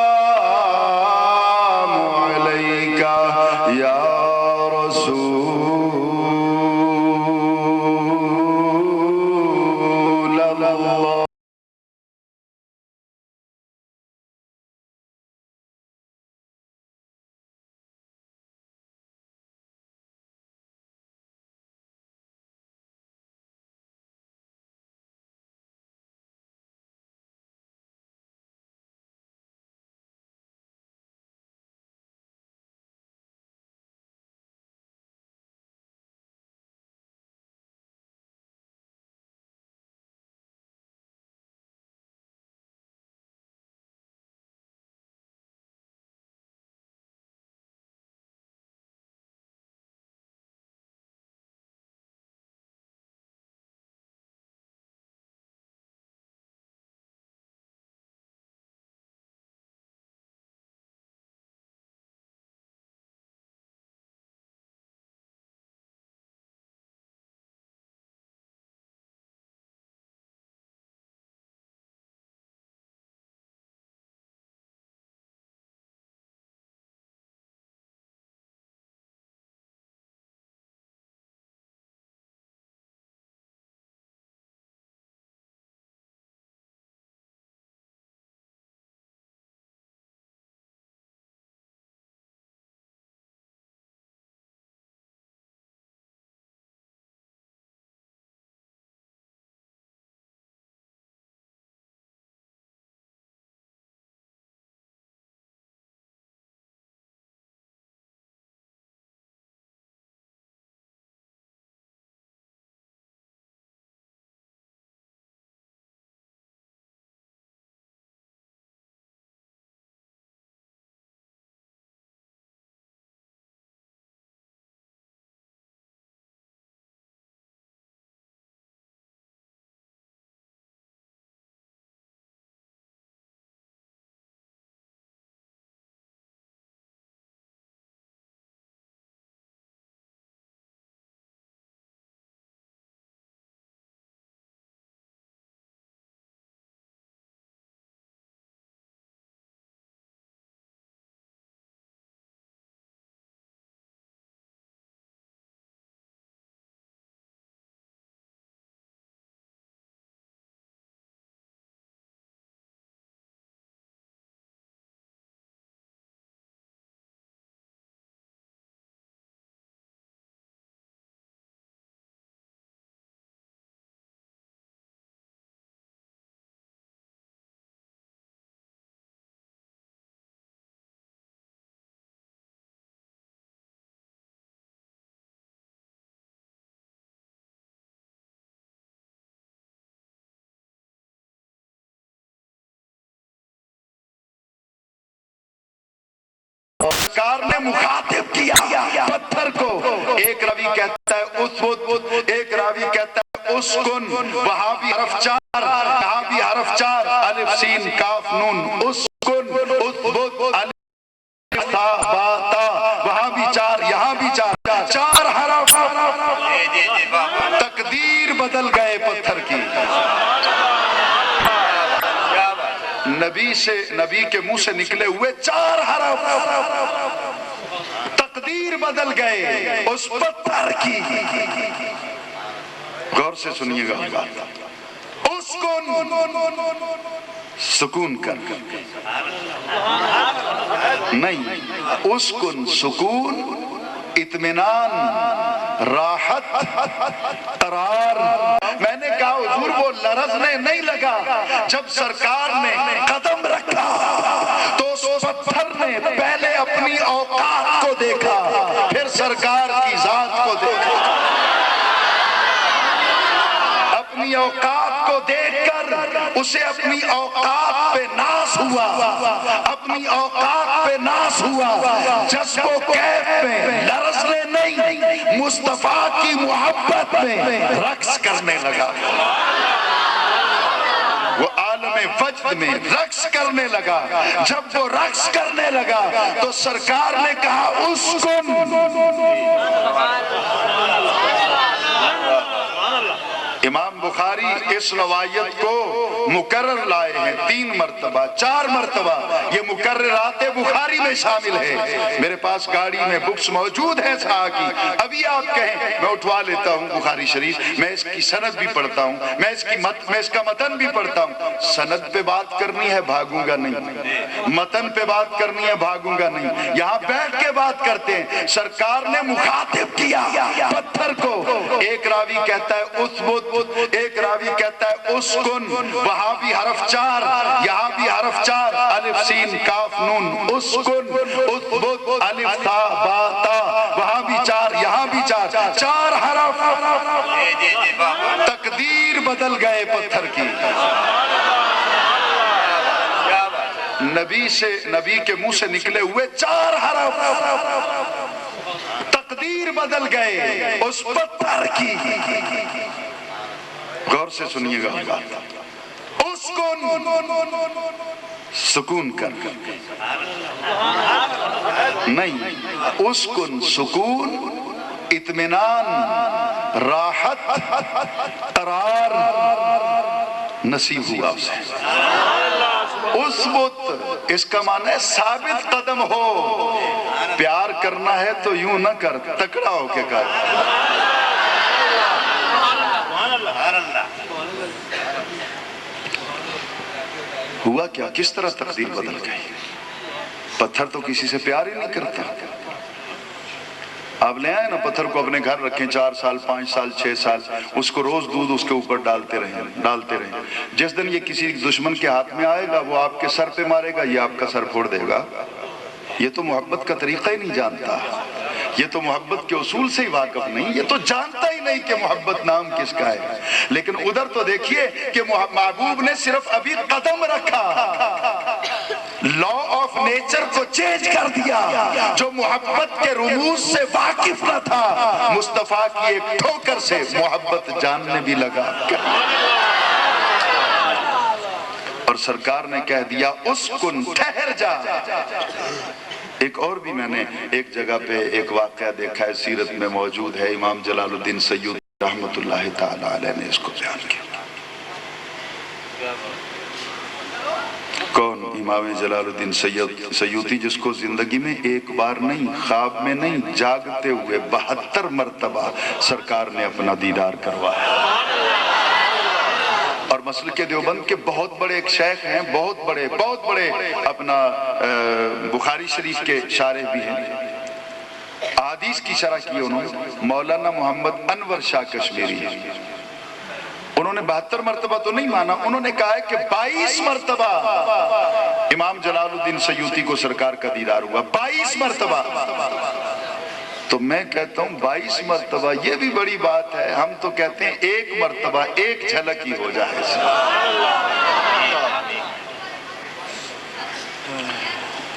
سرکار نے مخاطب کیا پتھر کو، ایک راوی کہتا ہے اسبت، ایک راوی کہتا ہے اسکن، وہاں بھی حرف 4، یہاں بھی حرف 4، الف سین کاف نون، اسکن اسبت الف تا با تا، وہاں بھی 4 یہاں بھی 4، 4 حرف، تقدیر بدل گئے پتھر کی۔ نبی کے منہ سے نکلے ہوئے 4 حرف تقدیر بدل گئے اس پتھر کی۔ غور سے سنیے گا بات، اسکن سکون کر، نہیں اسکن سکون، اطمینان، راحت، قرار۔ میں نے کہا حضور وہ لرزنے نہیں لگا، جب سرکار نے قدم رکھا تو اس پتھر نے پہلے اپنی اوقات کو دیکھا، پھر سرکار کی ذات کو دیکھا۔ اپنی اوقات کو دیکھ کر اسے اپنی اوقات پہ ناز ہوا، اپنی اوقات پہ ناز ہوا، جذب و کیف میں لرزنے نہیں، مصطفیٰ کی محبت میں رقص کرنے لگا، وہ عالم وجد میں رقص کرنے لگا۔ جب وہ رقص کرنے لگا تو سرکار نے کہا اسکن۔ امام بخاری اس روایت کو مکرر لائے ہیں 3 مرتبہ 4 مرتبہ، یہ مکررات بخاری میں شامل ہے۔ میرے پاس گاڑی میں بکس موجود ہیں سہا کی، ابھی آپ کہیں میں اٹھوا لیتا ہوں بخاری شریف، میں اس کی سند بھی پڑھتا ہوں، میں اس کا متن بھی پڑھتا ہوں۔ سند پہ بات کرنی ہے بھاگوں گا نہیں، متن پہ بات کرنی ہے بھاگوں گا نہیں، یہاں بیٹھ کے بات کرتے ہیں۔ سرکار نے مخاطب کیا پتھر کو، ایک راوی کہتا ہے اسبت، ایک راوی کہتا ہے اسکن، وہاں بھی حرف 4 یہاں بھی حرف 4، الف سین کاف نون، اسکن اسبت الف تا با تا، وہاں بھی 4 یہاں بھی 4، 4 حرف تقدیر بدل گئے پتھر کی۔ نبی کے منہ سے نکلے ہوئے 4 حرف تقدیر بدل گئے اس پتھر کی۔ غور سے سنیے گا بات، اسکن سکون کر، نہیں اسکن سکون، اطمینان، راحت، قرار نصیب ہوا اسے۔ اسبت اس کا معنی ہے ثابت قدم ہو، پیار کرنا ہے تو یوں نہ کر، تکڑا ہو کے کر۔ ہوا کیا، کس طرح تقدیر بدل گئی؟ پتھر تو کسی سے پیار ہی نہیں کرتا۔ آپ لے آئے نا پتھر کو اپنے گھر رکھیں 4 سال 5 سال 6 سال، اس کو روز دودھ اس کے اوپر ڈالتے رہیں۔ جس دن یہ کسی دشمن کے ہاتھ میں آئے گا وہ آپ کے سر پہ مارے گا، یہ آپ کا سر پھوڑ دے گا۔ یہ تو محبت کا طریقہ ہی نہیں جانتا، یہ تو محبت کے اصول سے ہی واقف نہیں، یہ تو جانتا ہی نہیں کہ محبت نام کس کا ہے۔ لیکن ادھر تو دیکھیے کہ محبوب نے صرف ابھی قدم رکھا، لا آف نیچر کو چینج کر دیا۔ جو محبت کے رموز سے واقف نہ تھا، مصطفیٰ کی ایک ٹھوکر سے محبت جاننے بھی لگا۔ اور سرکار نے کہہ دیا اسکن، ٹھہر جا۔ ایک اور بھی میں نے ایک جگہ پہ ایک واقعہ دیکھا ہے، سیرت میں موجود ہے، امام جلال الدین سیوطی رحمت اللہ تعالی علیہ نے اس کو بیان کیا۔ کون؟ امام جلال الدین سیوطی، جس کو زندگی میں ایک بار نہیں، خواب میں نہیں، جاگتے ہوئے 72 مرتبہ سرکار نے اپنا دیدار کروایا۔ اور مسلک دیوبند کے بہت بڑے ایک شیخ ہیں، بہت بڑے اپنا بخاری شریف کے شارح بھی ہیں، احادیث کی شرح کی انہوں نے، مولانا محمد انور شاہ کشمیری ہیں۔ انہوں نے 72 مرتبہ تو نہیں مانا، انہوں نے کہا ہے کہ 22 مرتبہ امام جلال الدین سیوطی کو سرکار کا دیدار ہوا، 22 مرتبہ۔ تو میں کہتا ہوں 22 مرتبہ یہ بھی بڑی بات ہے، ہم تو کہتے ہیں 1 مرتبہ، 1 جھلک ہی ہو جائے۔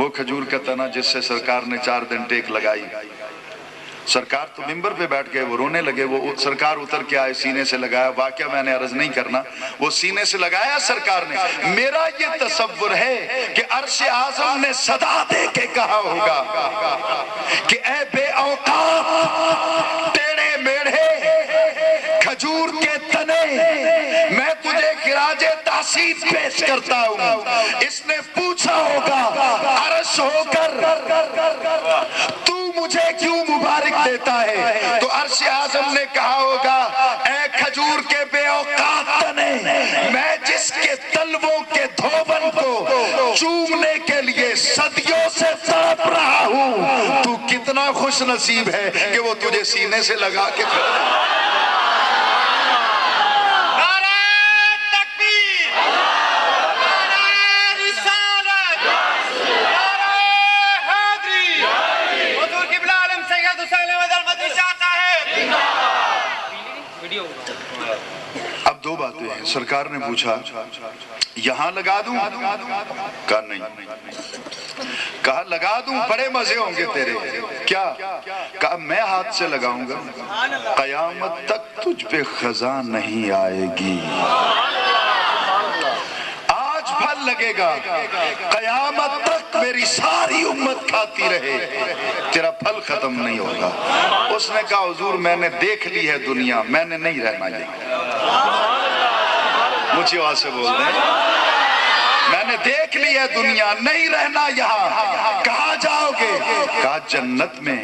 وہ کھجور کا تنا جس سے سرکار نے 4 دن ٹیک لگائی، سرکار تو ممبر پہ بیٹھ گئے، وہ رونے لگے، وہ سرکار اتر کے آئے، سینے سے لگایا، واقعہ میں نے عرض نہیں کرنا، وہ سینے سے لگایا سرکار نے۔ میرا یہ تصور ہے کہ عرش اعظم نے صدا دے کے کہا ہوگا کہ اے بے اوقات ٹیڑے میڑھے کھجور کے تنے، میں تجھے خراج تحسین پیش کرتا ہوں۔ اس نے پوچھا ہوگا عرش ہو کر تو مجھے کیوں مبارک دیتا ہے؟ تو عرش اعظم نے کہا ہوگا اے کھجور کے بے اوقات تنے، میں جس کے تلووں کے دھوبن کو چومنے کے لیے صدیوں سے تڑپ رہا ہوں، تو کتنا خوش نصیب ہے کہ وہ تجھے سینے سے لگا کے اب 2 باتیں ہیں۔ سرکار نے پوچھا یہاں لگا دوں؟ کہا نہیں۔ کہا لگا دوں، بڑے مزے ہوں گے تیرے۔ کیا؟ کہا میں ہاتھ سے لگاؤں گا، قیامت تک تجھ پہ خزاں نہیں آئے گی۔ آج پھل لگے گا، قیامت تک میری ساری امت کھاتی رہے، تیرا پھل ختم نہیں ہوگا۔ اس نے کہا حضور میں نے دیکھ لی ہے دنیا، میں نے نہیں رہنا یہاں۔ مجھے وہاں سے بول دیں، میں نے دیکھ لی ہے دنیا، نہیں رہنا یہاں۔ کہاں جاؤ گے؟ کہا جنت میں۔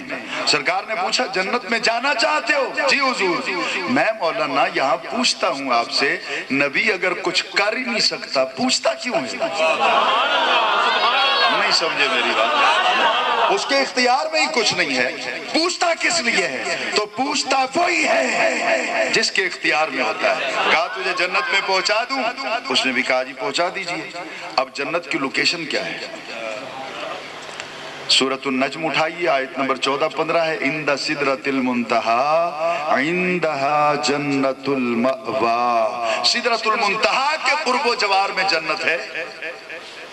سرکار نے پوچھا جنت میں جانا چاہتے ہو؟ جی حضور۔ میں مولانا یہاں پوچھتا ہوں آپ سے، نبی اگر کچھ کر ہی نہیں سکتا پوچھتا کیوں ہے؟ نہیں سمجھے میری بات، اس کے اختیار میں ہی کچھ نہیں ہے، پوچھتا کس لیے ہے؟ تو پوچھتا وہی ہے جس کے اختیار میں ہوتا ہے۔ کہا تجھے جنت میں پہنچا دوں؟ اس نے بھی کہا جی پہنچا دیجئے۔ اب جنت کی لوکیشن کیا ہے؟ سورۃ النجم اٹھائیے، آیت نمبر 14-15 ہے، عند سدرۃ المنتہا عندہا جنت المأویٰ۔ سدرۃ المنتہا کے قرب و جوار میں جنت ہے۔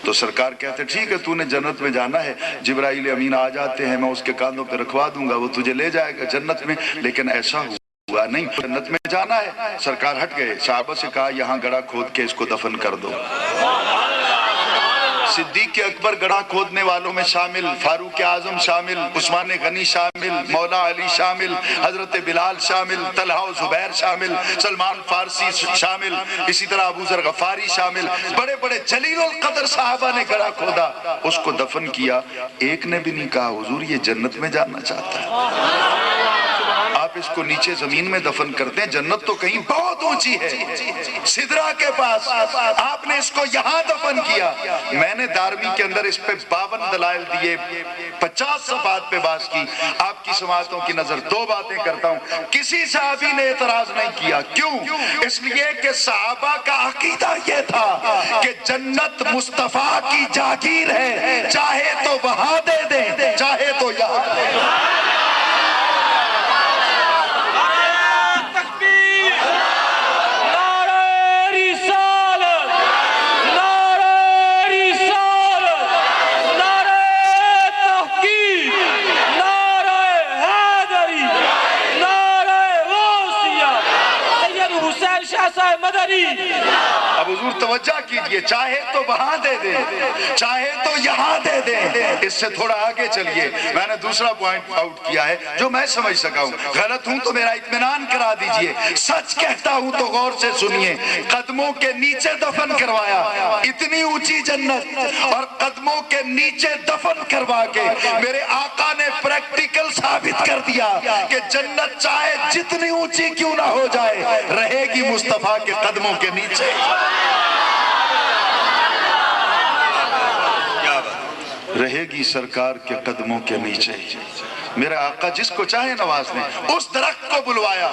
تو سرکار کہتے ٹھیک ہے تو نے جنت میں جانا ہے، جبرائیل امین آ جاتے ہیں، میں اس کے کاندھوں پہ رکھوا دوں گا، وہ تجھے لے جائے گا جنت میں۔ لیکن ایسا ہوا نہیں، جنت میں جانا ہے۔ سرکار ہٹ گئے، صحابہ سے کہا یہاں گڑھا کھود کے اس کو دفن کر دو۔ صدیق اکبر گڑھا کھودنے والوں میں شامل، فاروق اعظم شامل، عثمان غنی شامل، مولا علی شامل، حضرت بلال شامل، طلحہ و زبیر شامل، سلمان فارسی شامل، اسی طرح ابو ذر غفاری شامل، بڑے بڑے جلیل القدر صحابہ نے گڑھا کھودا، اس کو دفن کیا۔ ایک نے بھی نہیں کہا حضور یہ جنت میں جانا چاہتا ہے، آپ اس کو نیچے زمین میں دفن کرتے ہیں، جنت تو کہیں بہت اونچی ہے سدرہ کے پاس، آپ نے اس کو یہاں دفن کیا۔ میں نے دارمی کے اندر اس پہ 52 دلائل دیے، 50 صفحات پہ بات کی، آپ کی سماعتوں کی نظر 2 باتیں کرتا ہوں۔ کسی صحابی نے اعتراض نہیں کیا، کیوں؟ اس لیے کہ صحابہ کا عقیدہ یہ تھا کہ جنت مصطفیٰ کی جاگیر ہے، چاہے تو وہاں دے دیں چاہے تو یہاں دے دیں۔ اب حضور توجہ کیجئے، چاہے تو وہاں دے دیں چاہے تو یہاں دے دیں۔ اس سے تھوڑا آگے چلیے، میں نے دوسرا پوائنٹ آؤٹ کیا ہے جو میں سمجھ سکا ہوں، غلط ہوں تو میرا اطمینان کرا دیجئے، سچ کہتا ہوں تو غور سے سنیے۔ قدموں کے نیچے دفن کروایا، اتنی اونچی جنت اور قدموں کے نیچے دفن کروا کے میرے آقا نے پریکٹیکل ثابت کر دیا کہ جنت چاہے جتنی اونچی کیوں نہ ہو جائے رہے گی مصطفیٰ کے قدموں کے نیچے۔ رہے گی سرکار کے قدموں کے نیچے۔ میرا آقا جس کو چاہے نواز نے، اس درخت کو بلوایا،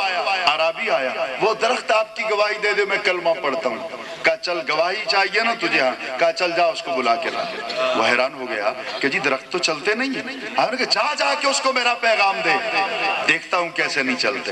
عربی آیا، وہ درخت آپ کی گواہی دے دے میں کلمہ پڑھتا ہوں۔ کہا چل گواہی چاہیے نا تجھے؟ ہاں۔ کہا چل جا اس کو بلا کے لا۔ وہ حیران ہو گیا کہ جی درخت تو چلتے نہیں ہیں۔ آپ نے کہا جا کے اس کو میرا پیغام دے، دیکھتا ہوں کیسے نہیں چلتے۔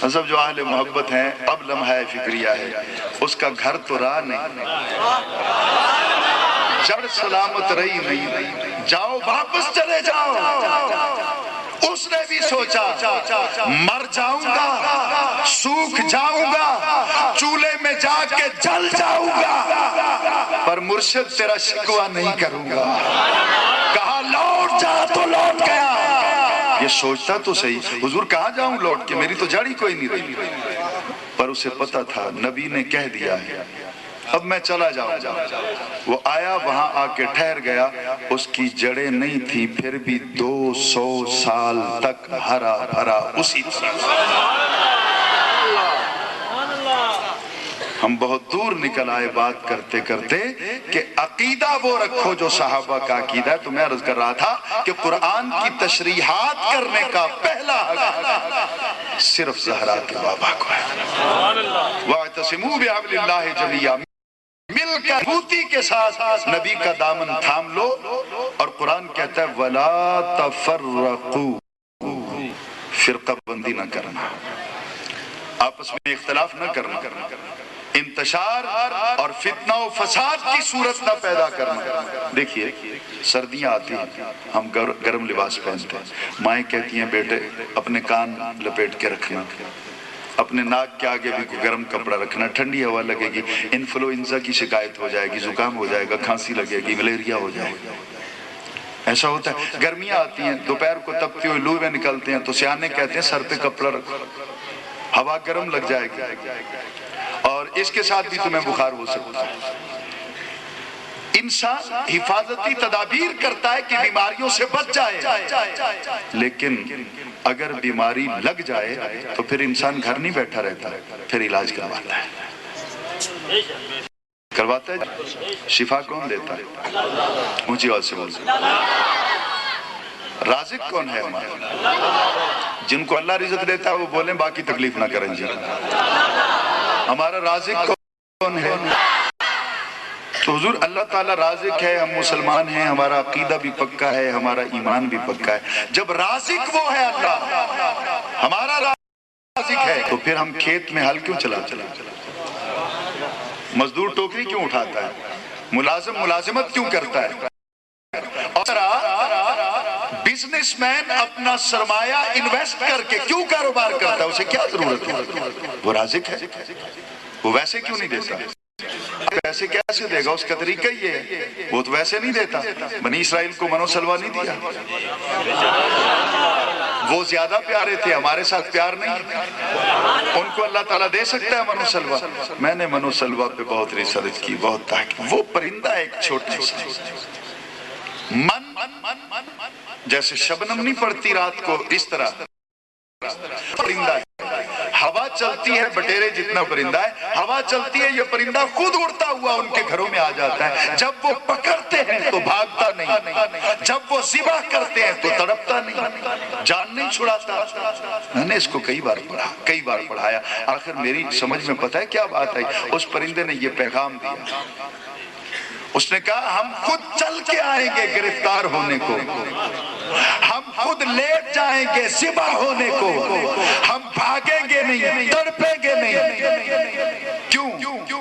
سب جو اہل محبت ہیں، اب لمحہ فکریہ ہے، اس کا گھر تو راہ نہیں، جڑ سلامت رہی نہیں، جاؤ واپس چلے جاؤ۔ اس نے بھی سوچا مر جاؤں گا، سوکھ جاؤں گا، چولہے میں جا کے جل جاؤں گا، پر مرشد تیرا شکوہ نہیں کروں گا۔ کہا لوٹ جا، تو لوٹ گیا۔ یہ سوچتا تو صحیح، حضور کہاں جاؤں لوٹ کے، میری تو جڑی کوئی نہیں رہی، پر اسے پتا تھا نبی نے کہہ دیا ہے اب میں چلا جاؤں گا۔ وہ آیا، وہاں آ کے ٹھہر گیا، اس کی جڑیں نہیں تھی، پھر بھی 200 سال تک ہرا بھرا اسی طرح۔ ہم بہت دور نکل آئے بات کرتے کرتے کہ عقیدہ وہ رکھو جو صحابہ کا عقیدہ ہے۔ تو میں عرض کر رہا تھا کہ قرآن کی تشریحات کرنے کا پہلا حق صرف زہرا کے بابا کو ہے۔ وَاعْتَصِمُوا بِحَبْلِ اللَّهِ جَمِيعًا، مل کر مضبوطی کے ساتھ نبی کا دامن تھام لو۔ اور قرآن کہتا ہے وَلَا تَفَرَّقُوا، فرقہ بندی نہ کرنا، آپس میں اختلاف نہ کرنا، انتشار اور فتنہ و فساد کی صورت نہ پیدا کرنا۔ دیکھیے سردیاں آتی ہیں، ہم گرم لباس پہنتے ہیں، مائیں کہتی ہیں بیٹے اپنے کان لپیٹ کے رکھنا، اپنے ناک کے آگے بھی گرم کپڑا رکھنا، ٹھنڈی ہوا لگے گی انفلوئنزا کی شکایت ہو جائے گی، زکام ہو جائے گا، کھانسی لگے گی، ملیریا ہو جائے گا۔ ایسا ہوتا ہے۔ گرمیاں آتی ہیں، دوپہر کو تپتی ہوئی لو میں نکلتے ہیں تو سیانے کہتے ہیں سر پہ کپڑا رکھو، ہوا گرم لگ جائے گی اور اس کے ساتھ بھی تمہیں بخار ہو سکتا ہے۔ انسان حفاظتی تدابیر کرتا ہے کہ بیماریوں سے بچ جائے، لیکن اگر بیماری لگ جائے تو پھر انسان گھر نہیں بیٹھا رہتا، پھر علاج کرواتا ہے۔ کرواتا ہے۔ شفا کون دیتا ہے؟ اونچی آواز سے بولو۔ رازق کون ہے ہمارا؟ جن کو اللہ رزق دیتا ہے وہ بولیں، باقی تکلیف نہ کریں جی۔ ہمارا رازق کون ہے؟ تو حضور اللہ تعالیٰ رازق ہے، ہم مسلمان ہیں، ہمارا عقیدہ بھی پکا ہے، ہمارا ایمان بھی پکا ہے۔ جب رازق وہ ہے اللہ، ہمارا رازق ہے، تو پھر ہم کھیت میں ہل کیوں چلاتے ہیں؟ مزدور ٹوکری کیوں اٹھاتا ہے؟ ملازم ملازمت کیوں کرتا ہے؟ اور بزنس مین اپنا سرمایہ انویسٹ کر کے کیوں کاروبار کرتا ہے؟ اسے کیا ضرورت ہے؟ وہ رازق ہے، وہ ویسے کیوں نہیں دیتا؟ ویسے کیسے دے گا؟ اس کا طریقہ یہ ہے، وہ تو ویسے نہیں دیتا۔ بنی اسرائیل کو منو سلوا نہیں دیا، وہ زیادہ پیارے تھے، ہمارے ساتھ پیار نہیں، ان کو اللہ تعالیٰ دے سکتا ہے منو سلوا؟ میں نے منو سلوا پہ بہت ریسرچ کی، بہت تحقیق۔ وہ پرندہ ایک چھوٹا سا من، جیسے شبنم نہیں پڑتی رات کو، اس طرح پرندہ ہے۔ ہوا چلتی ہے، بٹیرے جتنا پرندہ ہے، ہوا چلتی ہے، یہ پرندہ خود اڑتا ہوا ان کے گھروں میں آ جاتا ہے۔ جب وہ پکڑتے ہیں تو بھاگتا نہیں، جب وہ ذبح کرتے ہیں تو تڑپتا نہیں، جان نہیں چھڑاتا۔ میں نے اس کو کئی بار پڑھایا، آخر میری سمجھ میں پتہ ہے کیا بات آئی؟ اس پرندے نے یہ پیغام دیا، اس نے کہا ہم خود چل کے آئیں گے گرفتار ہونے کو، ہم خود لیٹ جائیں گے ذبح ہونے کو، ہم بھاگیں گے نہیں، تڑپیں گے نہیں۔ کیوں؟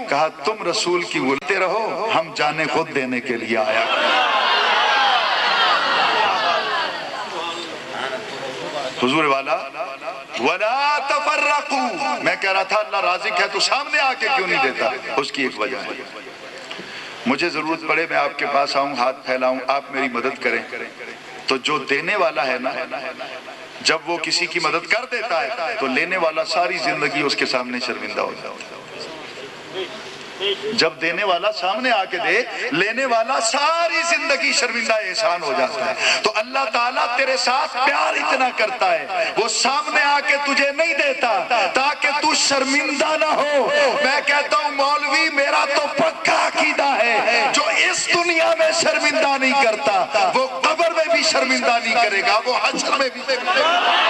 کہا تم رسول کی بولتے رہو، ہم جانے خود دینے کے لیے آیا۔ حضور والا وَلَا تَفَرَّقُوا، میں کہہ رہا تھا اللہ رازق ہے تو سامنے آ کے کیوں نہیں دیتا؟ اس کی ایک وجہ ہے، مجھے ضرورت پڑے میں آپ کے پاس آؤں، ہاتھ پھیلاؤں، آپ میری مدد کریں، تو جو دینے والا ہے نا، جب وہ کسی کی مدد کر دیتا ہے تو لینے والا ساری زندگی اس کے سامنے شرمندہ ہو جاتا ہے۔ جب دینے والا سامنے آ کے دے، لینے والا ساری زندگی شرمندہ احسان ہو جاتا ہے۔ تو اللہ تعالیٰ تیرے ساتھ پیار اتنا کرتا ہے، وہ سامنے آ کے تجھے نہیں دیتا تاکہ تو شرمندہ نہ ہو۔ میں کہتا ہوں مولوی میرا تو پکا عقیدہ ہے، جو اس دنیا میں شرمندہ نہیں کرتا وہ قبر میں بھی شرمندہ نہیں کرے گا، وہ حشر میں بھی شرمندہ نہیں کرے گا۔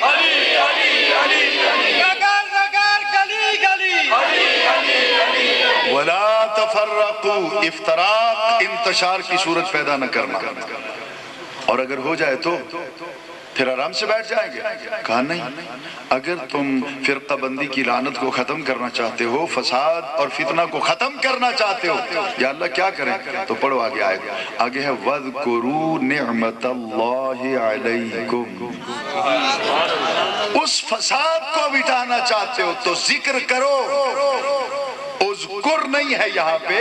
علی علی علی نگر نگر گلی گلی علی علی افتراق انتشار کی صورت پیدا نہ کرنا، اور اگر ہو جائے تو پھر آرام سے بیٹھ جائیں گے؟ کہا نہیں، اگر تم فرقہ بندی کی لعنت کو ختم کرنا چاہتے ہو، فساد اور فتنہ کو ختم کرنا چاہتے ہو، یا اللہ کیا کریں؟ تو پڑھو آگے آئے، آگے ہے وَاذْكُرُوا نِعْمَةَ اللَّهِ عَلَيْكُمْ، اس فساد کو مٹانا چاہتے ہو تو ذکر کرو۔ اذکر نہیں ہے یہاں پہ،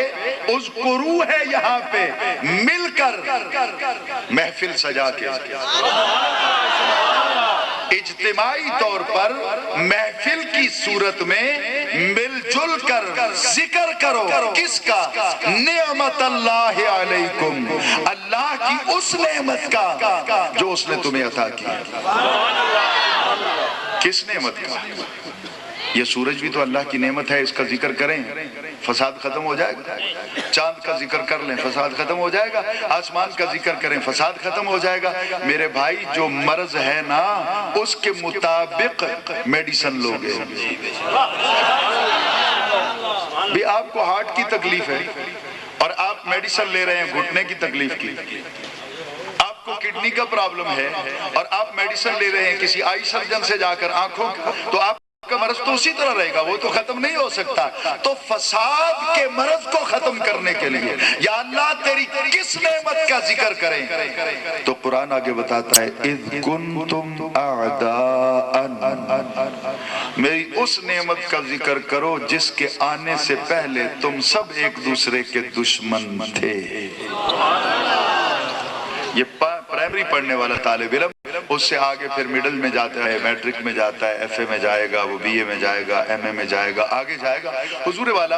اذکرو ہے یہاں پہ، مل کر محفل سجا کے اجتماعی طور پر محفل کی صورت میں مل جل کر ذکر کرو، کس کا؟ نعمت اللہ علیکم، اللہ کی اس نعمت کا جو اس نے تمہیں عطا کی۔ کس نعمت کا؟ یہ سورج بھی تو اللہ کی نعمت ہے، اس کا ذکر کریں فساد ختم ہو جائے گا۔ چاند کا ذکر کر لیں فساد ختم ہو جائے گا۔ آسمان کا ذکر کریں فساد ختم ہو جائے گا۔ میرے بھائی جو مرض ہے نا اس کے مطابق میڈیسن لوگے۔ بھی آپ کو ہارٹ کی تکلیف ہے اور آپ میڈیسن لے رہے ہیں گھٹنے کی تکلیف کی، آپ کو کڈنی کا پرابلم ہے اور آپ میڈیسن لے رہے ہیں کسی آئی سرجن سے جا کر آنکھوں کا، تو آپ کا مرض تو اسی طرح رہے گا، وہ تو ختم نہیں ہو سکتا۔ تو فساد کے مرض کو ختم کرنے کے لیے یا اللہ تیری کس نعمت کا ذکر کریں؟ تو قرآن آگے بتاتا ہے اذ کنتم اعداء، میری اس نعمت کا ذکر کرو جس کے آنے سے پہلے تم سب ایک دوسرے کے دشمن تھے۔ یہ پرائمری پڑھنے والا طالب علم اس سے آگے پھر مڈل میں جاتا ہے، میٹرک میں جاتا ہے، ایف اے میں جائے گا، وہ بی اے میں جائے گا، ایم اے میں جائے گا، آگے جائے گا، حضور والا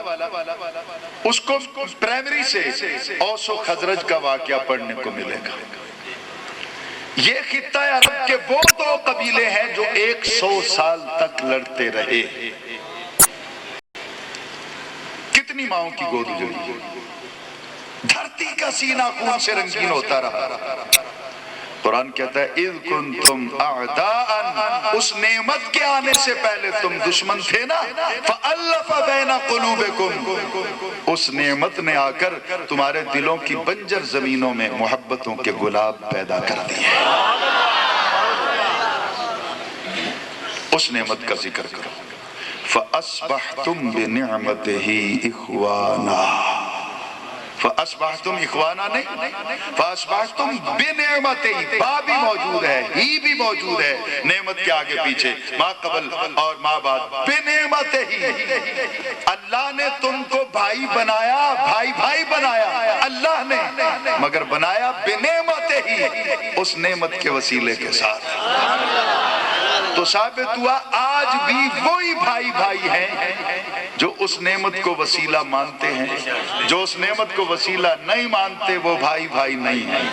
اس کو پرائمری سے اوس و خزرج کا واقعہ پڑھنے کو ملے گا۔ یہ خطہ عرب کے وہ دو قبیلے ہیں جو 100 سال تک لڑتے رہے۔ کتنی ماؤں کی گود اجڑی، دھرتی کا سینہ خون سے رنگین ہوتا رہا۔ قرآن کہتا ہے اذ کنتم اعداء، اس نعمت کے آنے سے پہلے تم دشمن تھے نا، فألف بین قلوبکم، اس نعمت نے آ کر تمہارے دلوں کی بنجر زمینوں میں محبتوں کے گلاب پیدا کر دیے۔ اس نعمت کا ذکر کرو۔ فأصبحتم بنعمتہ اخوانا، فَأَصْبَحْتُمْ اخوانا نہیں، فَأَصْبَحْتُمْ بِنِعْمَتِهِ، با بھی موجود ہے، ہی بھی موجود ہے، نعمت کے آگے پیچھے، ما قبل اور ما بعد، بِنِعْمَتِهِ، اللہ نے تم کو بھائی بنایا، بھائی بھائی بنایا اللہ نے، مگر بنایا بِنِعْمَتِهِ، اس نعمت کے وسیلے کے ساتھ۔ تو ثابت ہوا آج بھی وہی بھائی بھائی ہیں جو اس نعمت کو وسیلہ مانتے ہیں، جو اس نعمت کو وسیلہ نہیں مانتے وہ بھائی بھائی نہیں ہیں،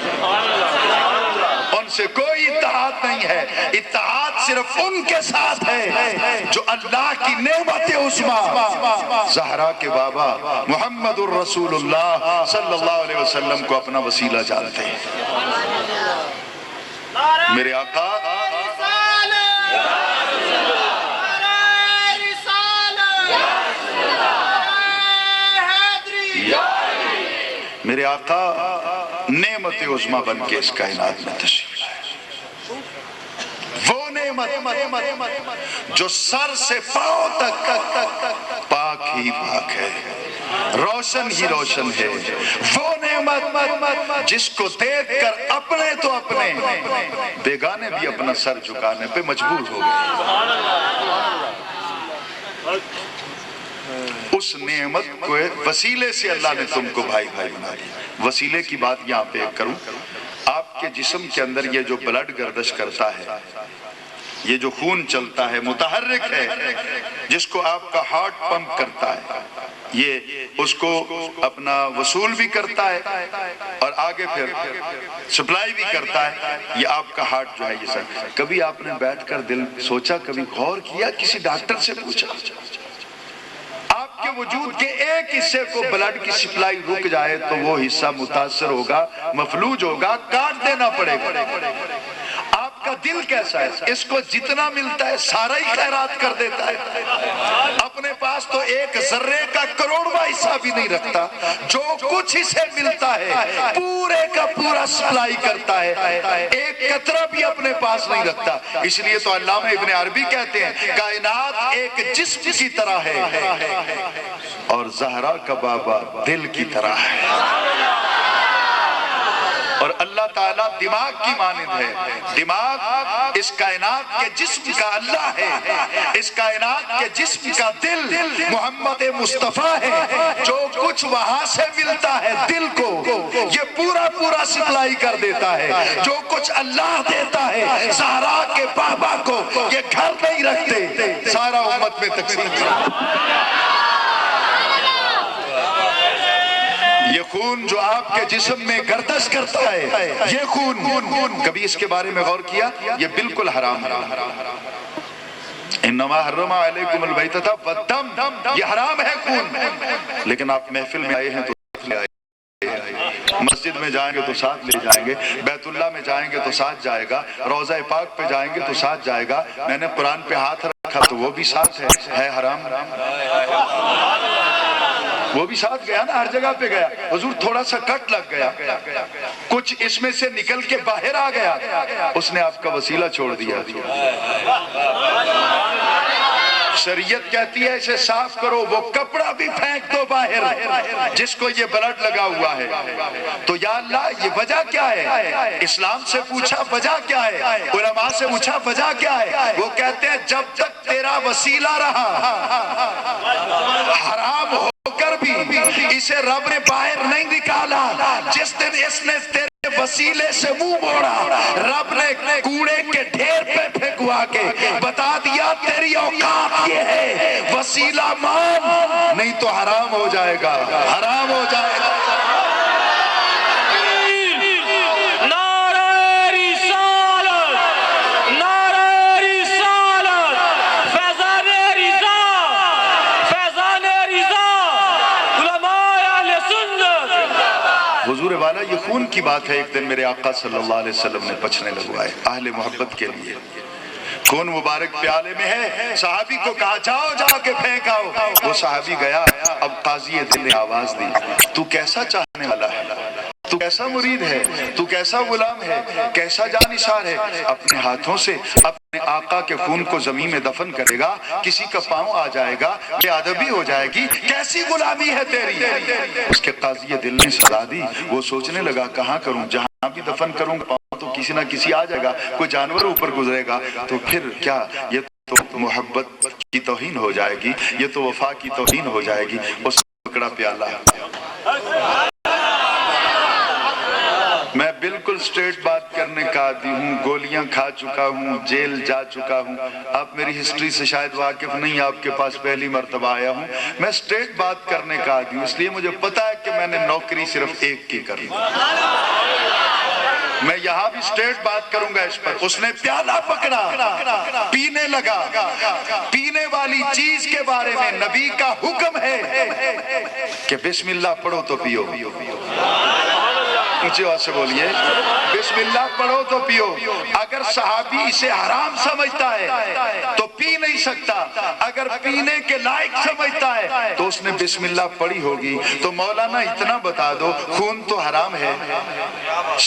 ان سے کوئی اتحاد نہیں ہے۔ اتحاد صرف ان کے ساتھ ہے جو اللہ کی نعمت عظمیٰ زہرا کے بابا محمد الرسول اللہ صلی اللہ علیہ وسلم کو اپنا وسیلہ جانتے ہیں۔ میرے آقا میرے آقا نعمت عظمیٰ بن کے اس کائنات میں تشریف لائے، وہ نعمت جو سر سے پاؤں تک پاک ہی پاک ہے، روشن ہی روشن ہے، وہ نعمت جس کو دیکھ کر اپنے تو اپنے بیگانے بھی اپنا سر جھکانے پہ مجبور ہو گئے۔ اس نعمت کو وسیلے سے اللہ نے تم کو بھائی بھائی بنا دیا۔ وسیلے کی بات یہاں پہ کروں، آپ کے جسم کے اندر یہ جو بلڈ گردش کرتا ہے، یہ جو خون چلتا ہے، متحرک ہے، جس کو آپ کا ہارٹ پمپ کرتا ہے، یہ اس کو اپنا وصول بھی کرتا ہے اور آگے پھر سپلائی بھی کرتا ہے، یہ آپ کا ہارٹ جو ہے یہ سر۔ کبھی آپ نے بیٹھ کر دل سوچا، کبھی غور کیا، کسی ڈاکٹر سے پوچھا کہ وجود کے ایک حصے کو بلڈ کی سپلائی رک جائے تو وہ حصہ متاثر ہوگا، مفلوج ہوگا، کاٹ دینا پڑے گا۔ آپ کا دل کیسا ہے؟ اس کو جتنا ملتا ہے سارا ہی خیرات کر دیتا ہے، اپنے پاس تو ایک ایک ذرے کا کروڑواں حصہ بھی نہیں رکھتا، جو کچھ اسے ملتا ہے پورے کا پورا سپلائی کرتا ہے، ایک قطرہ بھی اپنے پاس نہیں رکھتا۔ اس لیے تو علامہ ابن عربی کہتے ہیں کائنات ایک جسم کی طرح ہے اور زہرا کا بابا دل کی طرح ہے، اور اللہ تعالیٰ دماغ کی مانند ہے۔ دماغ اس کائنات کے جسم کا اللہ ہے، اس کائنات کے جسم کا دل محمد مصطفیٰ ہے۔ جو کچھ وہاں سے ملتا ہے دل کو یہ پورا پورا سپلائی کر دیتا ہے، جو کچھ اللہ دیتا ہے زہرا کے بابا کو یہ گھر نہیں رکھتے، سارا امت میں تقسیم کرتے۔ یہ خون جو آپ کے جسم میں گردش کرتا ہے، یہ خون کبھی اس کے بارے میں غور کیا؟ یہ بالکل حرام ہے۔ انما حرم علیکم المیتۃ والدم، یہ حرام ہے خون، لیکن آپ محفل میں آئے ہیں تو مسجد میں جائیں گے تو ساتھ لے جائیں گے، بیت اللہ میں جائیں گے تو ساتھ جائے گا، روضہ پاک پہ جائیں گے تو ساتھ جائے گا، میں نے قرآن پہ ہاتھ رکھا تو وہ بھی ساتھ ہے حرام، وہ بھی ساتھ گیا نا، ہر جگہ پہ گیا۔ حضور تھوڑا سا کٹ لگ گیا، کچھ اس میں سے نکل کے باہر آ گیا، اس نے آپ کا وسیلہ چھوڑ دیا۔ شریعت کہتی ہے اسے صاف کرو، وہ کپڑا بھی پھینک دو باہر جس کو یہ بلڈ لگا ہوا ہے۔ تو یا اللہ یہ وجہ کیا ہے؟ اسلام سے پوچھا وجہ کیا ہے، علماء سے پوچھا وجہ کیا ہے، وہ کہتے ہیں جب تک تیرا وسیلہ رہا حرام ہو کر بھی اسے رب نے باہر نہیں نکالا۔ جس دن اس نے تیرے وسیلے سے منہ موڑا، رب نے کوڑے کے ڈھیر پہ پھینکوا کے بتا دیا تیری اوقات یہ ہے، وسیلہ مان نہیں تو حرام ہو جائے گا، حرام ہو جائے گا۔ حضور والا یہ خون کی بات ہے، ایک دن میرے آقا صلی اللہ علیہ وسلم نے پچھنے لگوائے اہل محبت کے لیے، خون مبارک پیالے میں ہے، صحابی کو کہا جاؤ جا کے پھینک آؤ، وہ صحابی گیا، اب قاضی دل نے آواز دی تو کیسا چاہنے والا ہے، تو کیسا مرید ہے، تو کیسا غلام ہے، کیسا جانثار ہے، اپنے ہاتھوں سے اپنے آقا کے خون کو زمین میں دفن کرے گا، کسی کا پاؤں آ جائے گا، بے ادبی ہو جائے گی، کیسی غلامی ہے تیری۔ اس کے قاضی دل نے سزا دی، وہ سوچنے لگا کہاں کروں، جہاں بھی دفن کروں گا تو کسی نہ کسی آ جائے گا، کوئی جانور اوپر گزرے گا تو پھر کیا، یہ تو محبت کی توہین ہو جائے گی، یہ تو وفا کی توہین ہو جائے گی۔ اس نے پکڑا پیالہ، میں بالکل سٹریٹ بات کرنے کا عادی ہوں، گولیاں کھا چکا ہوں، جیل جا چکا ہوں، آپ میری ہسٹری سے شاید واقف نہیں، آپ کے پاس پہلی مرتبہ آیا ہوں، میں سٹریٹ بات کرنے کا عادی ہوں، اس لیے مجھے پتا ہے کہ میں نے نوکری صرف ایک کی کرنی، میں یہاں بھی سٹریٹ بات کروں گا اس پر۔ اس نے پیالہ پکڑا، پینے لگا، پینے والی چیز کے بارے میں نبی کا حکم ہے کہ بسم اللہ پڑھو تو پیو، اونچی آواز سے بولیے بسم اللہ پڑھو تو پیو۔ اگر صحابی اسے حرام سمجھتا ہے تو پی نہیں سکتا، اگر پینے کے لائق سمجھتا ہے تو اس نے بسم اللہ پڑھی ہوگی۔ تو مولانا اتنا بتا دو، خون تو حرام ہے،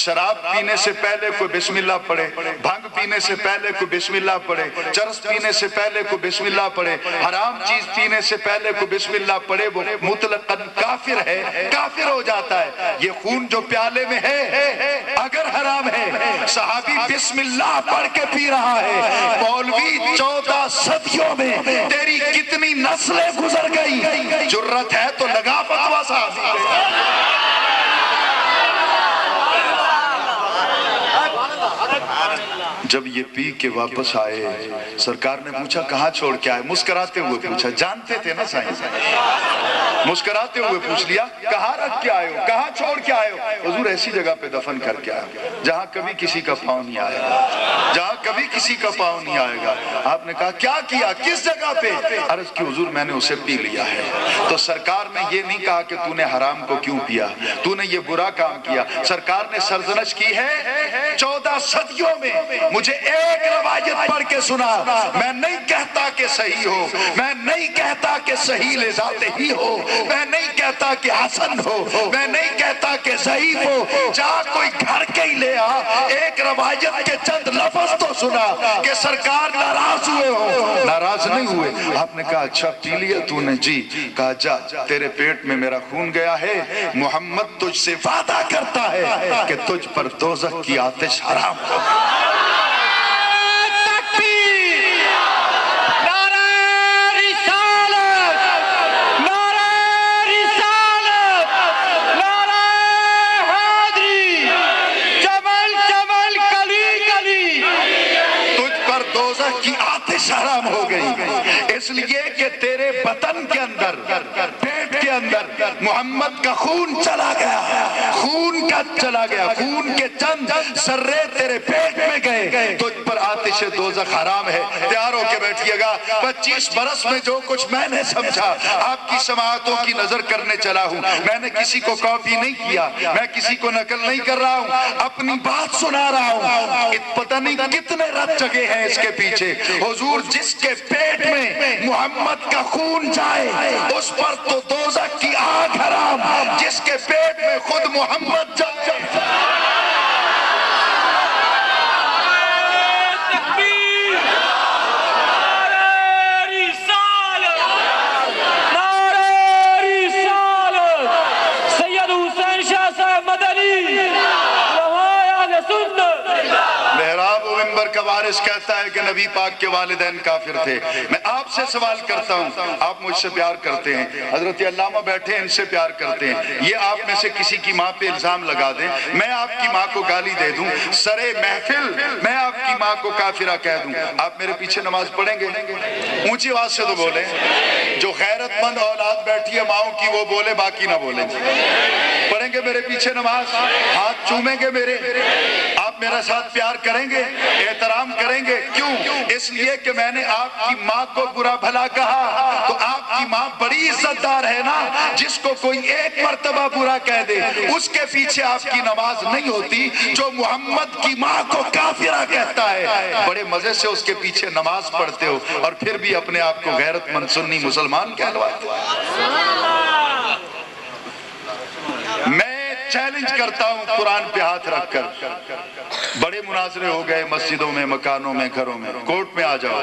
شراب پینے سے پہلے کوئی بسم اللہ پڑھے، بھنگ پینے سے پہلے کوئی بسم اللہ پڑھے، چرس پینے سے پہلے کوئی بسم اللہ پڑھے، حرام چیز پینے سے پہلے کوئی بسم اللہ پڑھے، وہ مطلقاً کافر ہے، کافر ہو جاتا ہے۔ یہ خون جو پیالے میں ہے اگر حرام ہے، صحابی بسم اللہ پڑھ کے پی رہا ہے، مولوی 14 صدیوں میں تیری کتنی نسلیں گزر گئی، جرت ہے تو لگا فتویٰ صحابی۔ جب یہ پی کے واپس آئے، سرکار نے پوچھا کہاں چھوڑ کے آئے، مسکراتے ہوئے پوچھا، جانتے تھے نا سائنس، مسکراتے ہوئے پوچھ لیا کہاں رکھ کے آئے ہو، کہاں چھوڑ کے آئے ہو؟ حضور ایسی جگہ پہ دفن کر کے آئے جہاں کبھی کسی کا پاؤں نہیں آئے گا، جہاں کبھی کسی کا پاؤں نہیں آئے گا۔ آپ نے کہا کیا کیا، کس جگہ پہ؟ عرض کی حضور میں نے اسے پی لیا ہے۔ تو سرکار نے یہ نہیں کہا کہ تو نے حرام کو کیوں پیا، تو نے یہ برا کام کیا، سرکار نے سرزنش کی ہے 14 صدیوں میں مجھے ایک روایت پڑھ کے سنا. میں نہیں کہتا کہ صحیح ہو, میں نہیں کہتا کہ صحیح لذات ہی ہو, میں نہیں کہتا کہ حسن ہو, میں نہیں کہتا کہ ضعیف ہو. جا کوئی گھر کے ہی لے آ, ایک روایت کے چند لفظ تو سنا کہ سرکار ناراض ہوئے ہو. ناراض نہیں ہوئے. آپ نے کہا اچھا پی لیا تو نے؟ جی. کہا جا, تیرے پیٹ میں میرا خون گیا ہے, محمد تجھ سے وعدہ کرتا ہے کہ تجھ پر دوزخ کی آتش حرام ہو. حرام ہو گئی اس لیے کہ تیرے بطن کے اندر, پیٹ کے اندر محمد کا خون چلا گیا, خون کا چلا گیا, خون کے چند ذرے تیرے پیٹ میں گئے, تجھ پر آتش دوزخ حرام ہے. تیار ہو کے بیٹھیے گا. 25 برس میں جو کچھ میں نے سمجھا آپ کی سماعتوں کی نظر کرنے چلا ہوں. میں نے کسی کو کاپی نہیں کیا, میں کسی کو نقل نہیں کر رہا ہوں, اپنی بات سنا رہا ہوں. پتہ نہیں کتنے رت جگہ ہیں اس کے پیچھے. حضور جس کے پیٹ میں محمد کا خون جائے اس پر تو دوزخ کی آگ حرام, جس کے پیٹ میں خود محمد جائے. کا وارث کہتا ہے کہ نبی پاک کے والدین کافر تھے. میں آپ سے سوال کرتا ہوں, آپ مجھ سے پیار کرتے ہیں, حضرت علامہ بیٹھے ان سے پیار کرتے ہیں, یہ آپ میں سے کسی کی ماں پہ الزام لگا دیں, میں آپ کی ماں کو گالی دے دوں, سرے محفل میں آپ کی ماں کو کافرہ کہہ دوں, آپ میرے پیچھے نماز پڑھیں گے؟ اونچی آواز سے تو بولیں. جو غیرت مند اولاد بیٹھی ہے ماؤں کی وہ بولے, باقی نہ بولیں. پڑھیں گے میرے پیچھے نماز؟ ہاتھ چومیں گے میرے؟ آپ میرے ساتھ پیار کریں گے, احترام کریں گے؟ کیوں؟ اس لیے کہ میں نے آپ کی ماں کو برا بھلا کہا تو آپ کی ماں بڑی عزت دار ہے نا. جس کو کوئی ایک مرتبہ برا کہہ دے اس کے پیچھے آپ کی نماز نہیں ہوتی. جو محمد کی ماں کو کافرہ کہتا ہے بڑے مزے سے اس کے پیچھے نماز پڑھتے ہو اور پھر بھی اپنے آپ کو غیرت مند سنی مسلمان کہلواتے ہو. میں چیلنج کرتا ہوں قرآن پہ ہاتھ رکھ کر, بڑے مناظرے ہو گئے مسجدوں میں, مکانوں میں, گھروں میں, کورٹ میں آ جاؤ,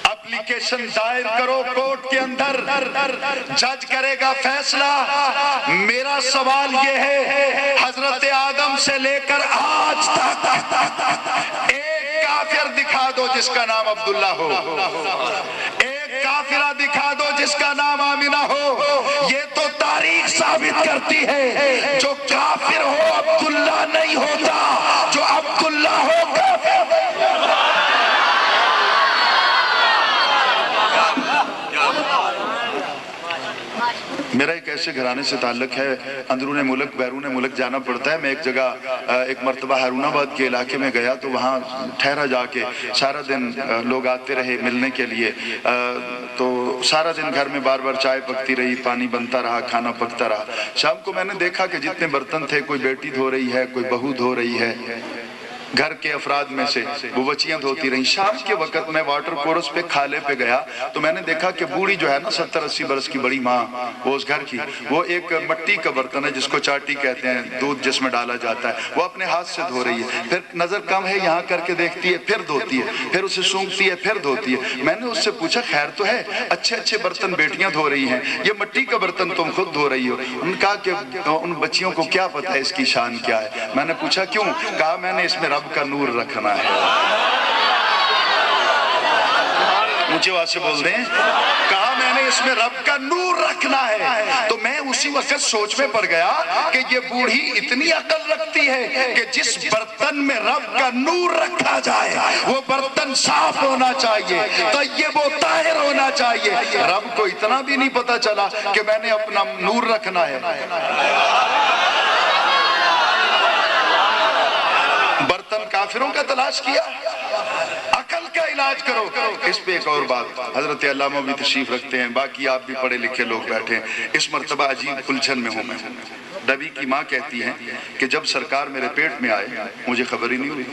اپلیکیشن دائر کرو کورٹ کے اندر, جج کرے گا فیصلہ. میرا سوال یہ ہے, حضرت آدم سے لے کر آج تک ایک کافر دکھا دو جس کا نام عبداللہ ہو, ایک کافرہ دکھا دو جس کا نام آمنہ ہو. یہ تو تاریخ ثابت کرتی ہے جو کافر ہو عبداللہ نہیں ہوتا, جو عبداللہ ہو کافر. میرا ایک ایسے گھرانے سے تعلق ہے, اندرون ملک بیرون ملک جانا پڑتا ہے. میں ایک جگہ ایک مرتبہ ہارون آباد کے علاقے میں گیا تو وہاں ٹھہرا جا کے, سارا دن لوگ آتے رہے ملنے کے لیے, تو سارا دن گھر میں بار بار چائے پکتی رہی, پانی بنتا رہا, کھانا پکتا رہا. شام کو میں نے دیکھا کہ جتنے برتن تھے کوئی بیٹی دھو رہی ہے, کوئی بہو دھو رہی ہے, گھر کے افراد میں سے وہ بچیاں دھوتی رہیں. شام کے وقت میں واٹر کورس پہ کھالے پہ گیا تو میں نے دیکھا کہ بوڑھی جو ہے نا 70-80 برس کی بڑی ماں, وہ اس گھر کی, وہ ایک مٹی کا برتن ہے جس کو چاٹی کہتے ہیں, دودھ جس میں ڈالا جاتا ہے, وہ اپنے ہاتھ سے دھو رہی ہے. پھر نظر کم ہے یہاں کر کے دیکھتی ہے, پھر دھوتی ہے, پھر اسے سونگتی ہے, پھر دھوتی ہے. میں نے اس سے پوچھا خیر تو ہے, اچھے اچھے برتن بیٹیاں دھو رہی ہیں, یہ مٹی کا برتن تم خود دھو رہی ہو. انہوں نے کہا کہ ان بچیوں کو کیا پتہ ہے اس کی شان کیا ہے. میں نے پوچھا کیوں؟ کہا میں نے اس میں رب کا نور رکھنا ہے. مجھے وہاں سے بول دیں, کہا میں نے اس میں رب کا نور رکھنا ہے. تو میں اسی وقت سوچ میں پڑ گیا کہ یہ بوڑھی اتنی عقل رکھتی ہے کہ جس برتن میں رب کا نور رکھا جائے وہ برتن صاف ہونا چاہیے, طیب و طاہر ہونا چاہیے. رب کو اتنا بھی نہیں پتا چلا کہ میں نے اپنا نور رکھنا ہے. برتن کافروں کا تلاش کیا, عقل کا علاج کرو. اس پہ ایک اور بات, حضرت علامہ بھی تشریف رکھتے ہیں, باقی آپ بھی پڑھے لکھے لوگ بیٹھے ہیں. اس مرتبہ عجیب الجھن میں ہوں میں. نبی کی ماں کہتی ہیں کہ جب سرکار میرے پیٹ میں آئے مجھے خبر ہی نہیں ہوئی۔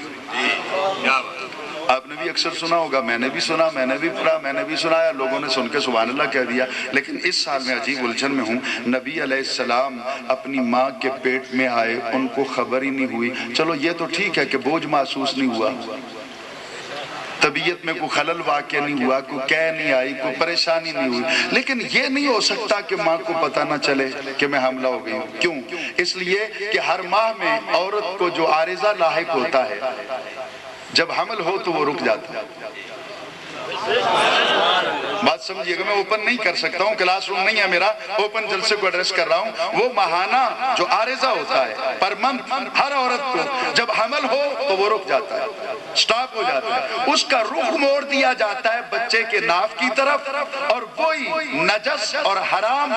آپ نے بھی اکثر سنا ہوگا، میں نے بھی سنا، میں نے بھی پڑھا، میں نے بھی سنایا، لوگوں نے سن کے سبحان اللہ کہہ دیا، لیکن اس سال میں عجیب الجھن میں ہوں۔ نبی علیہ السلام اپنی ماں کے پیٹ میں آئے، ان کو خبر ہی نہیں ہوئی۔ چلو یہ تو ٹھیک ہے کہ بوجھ محسوس نہیں ہوا، طبیعت میں کوئی خلل واقع نہیں ہوا، کوئی کہہ نہیں آئی، کوئی پریشانی نہیں ہوئی، لیکن یہ نہیں ہو سکتا کہ ماں کو پتہ نہ چلے کہ میں حاملہ ہو گئی ہوں۔ کیوں؟ اس لیے کہ ہر ماہ میں عورت کو جو عارضہ لاحق ہوتا ہے، جب حمل ہو تو وہ رک جاتا ہے۔ بات سمجھیے گا، میں اوپن نہیں کر سکتا ہوں، کلاس روم نہیں ہے میرا، اوپن جلسے کو ایڈریس کر رہا ہوں۔ وہ ماہانہ جو عارضہ ہوتا ہے پر منتھ ہر عورت کو جب حمل ہو تو وہ رک جاتا ہے، سٹاپ ہو جاتا ہے، اس کا رخ موڑ دیا جاتا ہے بچے کے ناف کی طرف، اور وہی نجس اور حرام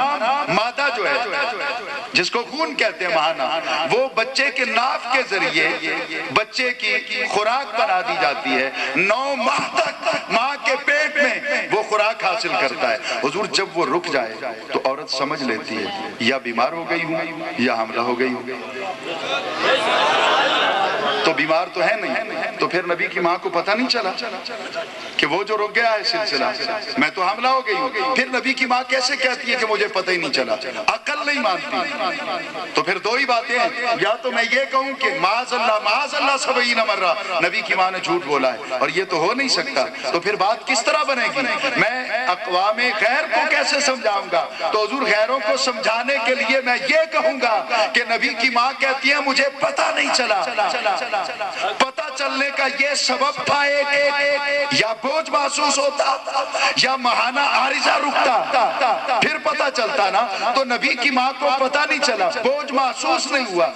مادہ جو ہے جس کو خون کہتے ہیں ماہانہ، وہ بچے کے ناف کے ذریعے بچے کی خوراک بنا دی جاتی ہے۔ 9 ماہ تک ماں کے پیٹ میں وہ خوراک حاصل کرتا ہے۔ حضور جب وہ رک جائے تو عورت سمجھ لیتی ہے یا بیمار ہو گئی ہوں یا حاملہ ہو گئی ہوں۔ تو بیمار تو ہے نہیں، تو پھر نبی کی ماں کو پتہ نہیں چلا کہ وہ جو رک گیا ہے سلسلہ، میں تو حاملہ ہو گئی ہوں۔ پھر نبی کی ماں کیسے کہتی ہے کہ مجھے پتہ ہی نہیں چلا؟ عقل نہیں مانتی۔ تو پھر 2 ہی باتیں ہیں، یا تو میں یہ کہوں کہ معاذ اللہ 70 مرہ نبی کی ماں نے جھوٹ بولا ہے، اور یہ تو ہو نہیں سکتا، تو پھر بات کس طرح بنے گی؟ میں اقوام غیر کو کیسے سمجھاؤں گا؟ تو حضور غیروں کو سمجھانے کے لیے میں یہ کہوں گا کہ نبی کی ماں کہتی ہے مجھے پتہ نہیں چلا۔ پتہ چلنے کا یہ سبب تھا، ایک یا بوجھ محسوس ہوتا یا ماہانہ عارضہ رکتا، پھر پتہ چلتا نا۔ تو نبی کی ماں کو پتہ نہیں چلا، بوجھ محسوس نہیں ہوا۔